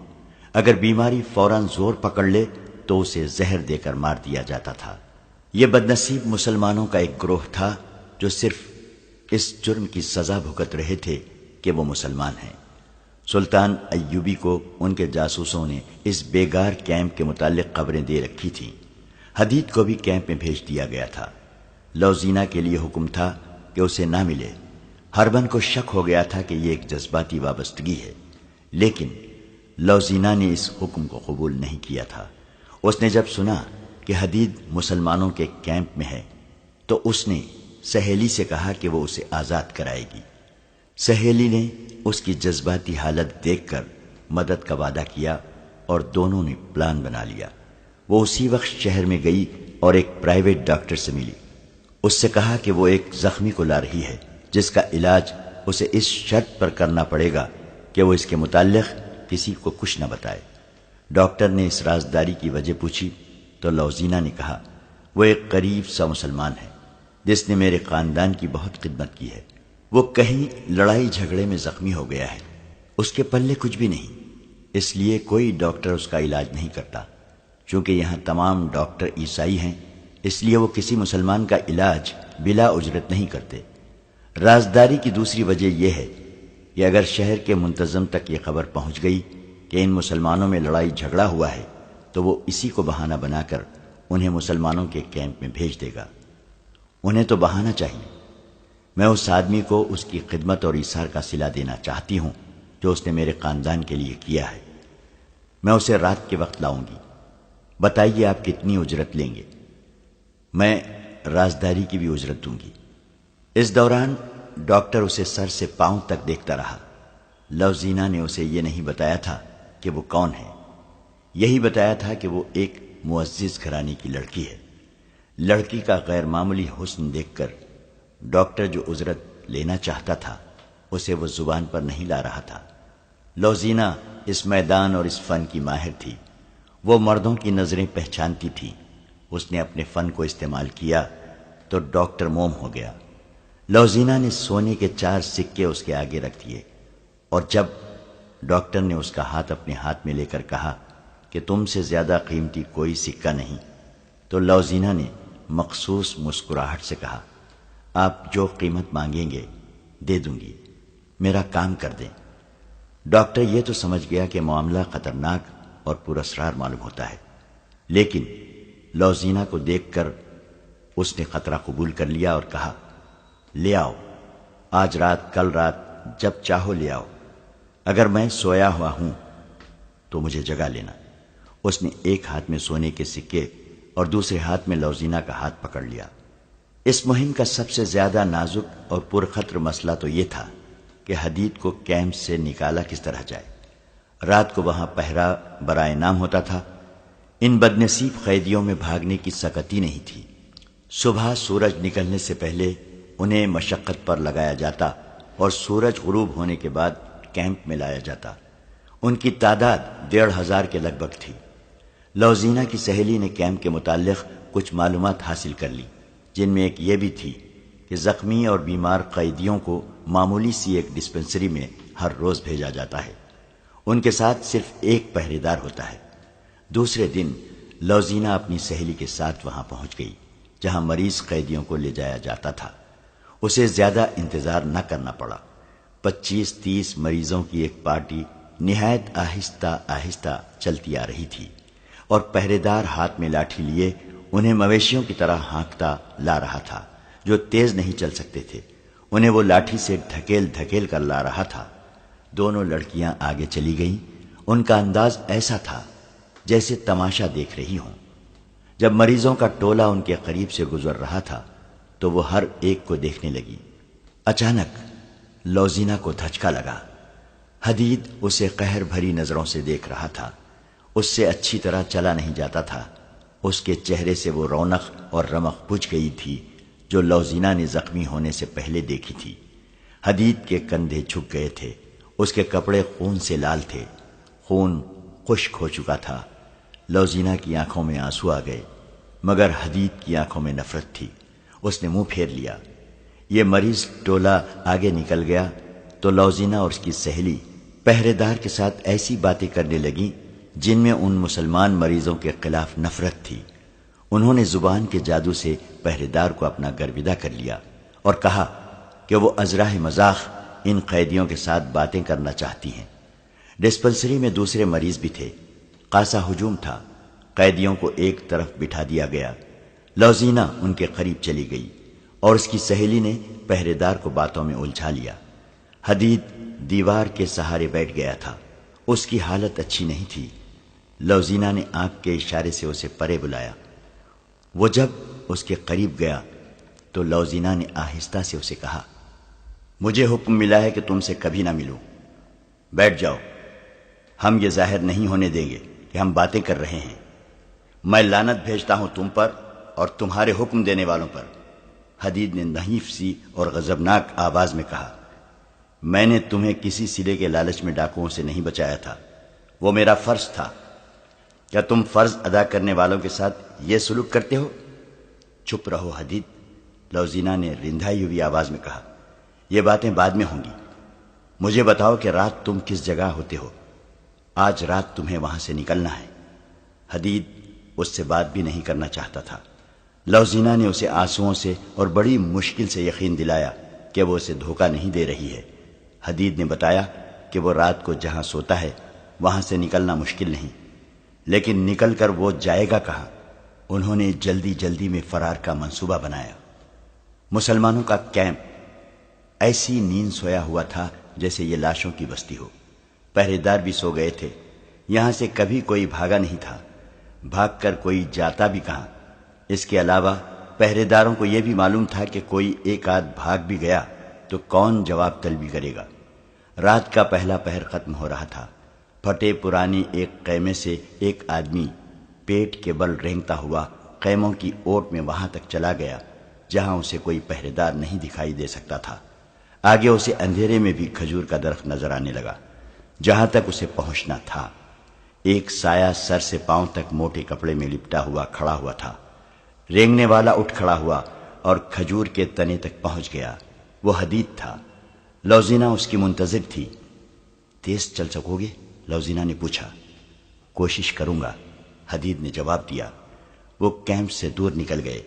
Speaker 1: اگر بیماری فوراً زور پکڑ لے تو اسے زہر دے کر مار دیا جاتا تھا۔ یہ بدنصیب مسلمانوں کا ایک گروہ تھا جو صرف اس جرم کی سزا بھگت رہے تھے کہ وہ مسلمان ہیں۔ سلطان ایوبی کو ان کے جاسوسوں نے اس بیگار کیمپ کے متعلق خبریں دے رکھی تھیں۔ حدید کو بھی کیمپ میں بھیج دیا گیا تھا۔ لوزینہ کے لیے حکم تھا کہ اسے نہ ملے۔ ہربن کو شک ہو گیا تھا کہ یہ ایک جذباتی وابستگی ہے، لیکن لوزینہ نے اس حکم کو قبول نہیں کیا تھا۔ اس نے جب سنا کہ حدید مسلمانوں کے کیمپ میں ہے تو اس نے سہیلی سے کہا کہ وہ اسے آزاد کرائے گی۔ سہیلی نے اس کی جذباتی حالت دیکھ کر مدد کا وعدہ کیا اور دونوں نے پلان بنا لیا۔ وہ اسی وقت شہر میں گئی اور ایک پرائیویٹ ڈاکٹر سے ملی۔ اس سے کہا کہ وہ ایک زخمی کو لا رہی ہے جس کا علاج اسے اس شرط پر کرنا پڑے گا کہ وہ اس کے متعلق کسی کو کچھ نہ بتائے۔ ڈاکٹر نے اس رازداری کی وجہ پوچھی تو لوزینہ نے کہا وہ ایک قریب سا مسلمان ہے جس نے میرے خاندان کی بہت خدمت کی ہے۔ وہ کہیں لڑائی جھگڑے میں زخمی ہو گیا ہے، اس کے پلے کچھ بھی نہیں، اس لیے کوئی ڈاکٹر اس کا علاج نہیں کرتا۔ چونکہ یہاں تمام ڈاکٹر عیسائی ہیں اس لیے وہ کسی مسلمان کا علاج بلا اجرت نہیں کرتے۔ رازداری کی دوسری وجہ یہ ہے کہ اگر شہر کے منتظم تک یہ خبر پہنچ گئی کہ ان مسلمانوں میں لڑائی جھگڑا ہوا ہے تو وہ اسی کو بہانہ بنا کر انہیں مسلمانوں کے کیمپ میں بھیج دے گا۔ انہیں تو بہانہ چاہیے۔ میں اس آدمی کو اس کی خدمت اور ایثار کا صلہ دینا چاہتی ہوں جو اس نے میرے خاندان کے لیے کیا ہے۔ میں اسے رات کے وقت لاؤں گی۔ بتائیے آپ کتنی اجرت لیں گے؟ میں رازداری کی بھی اجرت دوں گی۔ اس دوران ڈاکٹر اسے سر سے پاؤں تک دیکھتا رہا۔ لوزینہ نے اسے یہ نہیں بتایا تھا کہ وہ کون ہے، یہی بتایا تھا کہ وہ ایک معزز گھرانے کی لڑکی ہے۔ لڑکی کا غیر معمولی حسن دیکھ کر ڈاکٹر جو اجرت لینا چاہتا تھا اسے وہ زبان پر نہیں لا رہا تھا۔ لوزینہ اس میدان اور اس فن کی ماہر تھی۔ وہ مردوں کی نظریں پہچانتی تھی۔ اس نے اپنے فن کو استعمال کیا تو ڈاکٹر موم ہو گیا۔ لوزینہ نے سونے کے 4 سکے اس کے آگے رکھ دیے، اور جب ڈاکٹر نے اس کا ہاتھ اپنے ہاتھ میں لے کر کہا کہ تم سے زیادہ قیمتی کوئی سکہ نہیں، تو لوزینہ نے مخصوص مسکراہٹ سے کہا آپ جو قیمت مانگیں گے دے دوں گی، میرا کام کر دیں۔ ڈاکٹر یہ تو سمجھ گیا کہ معاملہ خطرناک اور پراسرار معلوم ہوتا ہے، لیکن لوزینہ کو دیکھ کر اس نے خطرہ قبول کر لیا اور کہا لے آؤ، آج رات کل رات جب چاہو لے آؤ، اگر میں سویا ہوا ہوں تو مجھے جگا لینا۔ اس نے ایک ہاتھ میں سونے کے سکے اور دوسرے ہاتھ میں لوزینہ کا ہاتھ پکڑ لیا۔ اس مہم کا سب سے زیادہ نازک اور پرخطر مسئلہ تو یہ تھا کہ حدید کو کیمپ سے نکالا کس طرح جائے۔ رات کو وہاں پہرا برائے نام ہوتا تھا۔ ان بدنصیب قیدیوں میں بھاگنے کی سکتی نہیں تھی۔ صبح سورج نکلنے سے پہلے انہیں مشقت پر لگایا جاتا اور سورج غروب ہونے کے بعد کیمپ میں لایا جاتا۔ ان کی تعداد 1500 کے لگ بھگ تھی۔ لوزینہ کی سہیلی نے کیمپ کے متعلق کچھ معلومات حاصل کر لی، جن میں ایک یہ بھی تھی کہ زخمی اور بیمار قیدیوں کو معمولی سی ایک ڈسپنسری میں ہر روز بھیجا جاتا ہے۔ ان کے ساتھ صرف ایک پہرے دار ہوتا ہے۔ دوسرے دن لوزینہ اپنی سہیلی کے ساتھ وہاں پہنچ گئی جہاں مریض قیدیوں کو لے جایا جاتا تھا۔ اسے زیادہ انتظار نہ کرنا پڑا۔ 25-30 مریضوں کی ایک پارٹی نہایت آہستہ آہستہ چلتی آ رہی تھی، اور پہرے دار ہاتھ میں لاٹھی لیے انہیں مویشیوں کی طرح ہانکتا لا رہا تھا جو تیز نہیں چل سکتے تھے۔ انہیں وہ لاٹھی سے دھکیل دھکیل کر لا رہا تھا۔ دونوں لڑکیاں آگے چلی گئیں۔ ان کا انداز ایسا تھا جیسے تماشا دیکھ رہی ہوں۔ جب مریضوں کا ٹولہ ان کے قریب سے گزر رہا تھا تو وہ ہر ایک کو دیکھنے لگی۔ اچانک لوزینہ کو دھچکا لگا۔ حدید اسے قہر بھری نظروں سے دیکھ رہا تھا۔ اس سے اچھی طرح چلا نہیں جاتا تھا۔ اس کے چہرے سے وہ رونق اور رمق بجھ گئی تھی جو لوزینہ نے زخمی ہونے سے پہلے دیکھی تھی۔ حدید کے کندھے جھک گئے تھے۔ اس کے کپڑے خون سے لال تھے۔ خون خشک ہو چکا تھا۔ لوزینہ کی آنکھوں میں آنسو آ گئے، مگر حدید کی آنکھوں میں نفرت تھی۔ اس نے منہ پھیر لیا۔ یہ مریض ٹولہ آگے نکل گیا تو لوزینہ اور اس کی سہیلی پہرے دار کے ساتھ ایسی باتیں کرنے لگیں جن میں ان مسلمان مریضوں کے خلاف نفرت تھی۔ انہوں نے زبان کے جادو سے پہرے دار کو اپنا گرویدہ کر لیا اور کہا کہ وہ ازراہ مذاق ان قیدیوں کے ساتھ باتیں کرنا چاہتی ہیں۔ ڈسپنسری میں دوسرے مریض بھی تھے۔ خاصا ہجوم تھا۔ قیدیوں کو ایک طرف بٹھا دیا گیا۔ لوزینہ ان کے قریب چلی گئی اور اس کی سہیلی نے پہرے دار کو باتوں میں الجھا لیا۔ حدید دیوار کے سہارے بیٹھ گیا تھا۔ اس کی حالت اچھی نہیں تھی۔ لوزینہ نے آنکھ کے اشارے سے اسے پرے بلایا۔ وہ جب اس کے قریب گیا تو لوزینہ نے آہستہ سے اسے کہا، مجھے حکم ملا ہے کہ تم سے کبھی نہ ملوں۔ بیٹھ جاؤ۔ ہم یہ ظاہر نہیں ہونے دیں گے کہ ہم باتیں کر رہے ہیں۔ میں لعنت بھیجتا ہوں تم پر اور تمہارے حکم دینے والوں پر۔ حدید نے نحیف سی اور غضبناک آواز میں کہا، میں نے تمہیں کسی سلے کے لالچ میں ڈاکوؤں سے نہیں بچایا تھا۔ وہ میرا فرض تھا۔ کیا تم فرض ادا کرنے والوں کے ساتھ یہ سلوک کرتے ہو؟ چپ رہو حدید، لوزینہ نے رندھائی ہوئی آواز میں کہا۔ یہ باتیں بعد میں ہوں گی۔ مجھے بتاؤ کہ رات تم کس جگہ ہوتے ہو؟ آج رات تمہیں وہاں سے نکلنا ہے۔ حدید اس سے بات بھی نہیں کرنا چاہتا تھا۔ لوزینہ نے اسے آنسوؤں سے اور بڑی مشکل سے یقین دلایا کہ وہ اسے دھوکہ نہیں دے رہی ہے۔ حدید نے بتایا کہ وہ رات کو جہاں سوتا ہے وہاں سے نکلنا مشکل نہیں، لیکن نکل کر وہ جائے گا کہاں؟ انہوں نے جلدی جلدی میں فرار کا منصوبہ بنایا۔ مسلمانوں کا کیمپ ایسی نیند سویا ہوا تھا جیسے یہ لاشوں کی بستی ہو۔ پہرے دار بھی سو گئے تھے۔ یہاں سے کبھی کوئی بھاگا نہیں تھا۔ بھاگ کر کوئی جاتا بھی کہاں؟ اس کے علاوہ پہرے داروں کو یہ بھی معلوم تھا کہ کوئی ایک آدھ بھاگ بھی گیا تو کون جواب طلبی کرے گا۔ رات کا پہلا پہر ختم ہو رہا تھا۔ پھٹے پرانی ایک خیمے سے ایک آدمی پیٹ کے بل رینگتا ہوا خیموں کی اوٹ میں وہاں تک چلا گیا جہاں اسے کوئی پہرے دار نہیں دکھائی دے سکتا تھا۔ آگے اسے اندھیرے میں بھی کھجور کا درخت نظر آنے لگا جہاں تک اسے پہنچنا تھا۔ ایک سایہ سر سے پاؤں تک موٹے کپڑے میں لپٹا ہوا کھڑا ہوا تھا۔ رینگنے والا اٹھ کھڑا ہوا اور کھجور کے تنے تک پہنچ گیا۔ وہ حدید تھا۔ لوزینہ اس کی منتظر تھی۔ تیز چل سکو گے؟ لوزینہ نے پوچھا۔ کوشش کروں گا، حدید نے جواب دیا۔ وہ کیمپ سے دور نکل گئے۔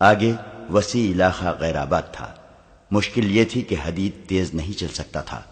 Speaker 1: آگے وسیع علاقہ غیر آباد تھا۔ مشکل یہ تھی کہ حدید تیز نہیں چل سکتا تھا۔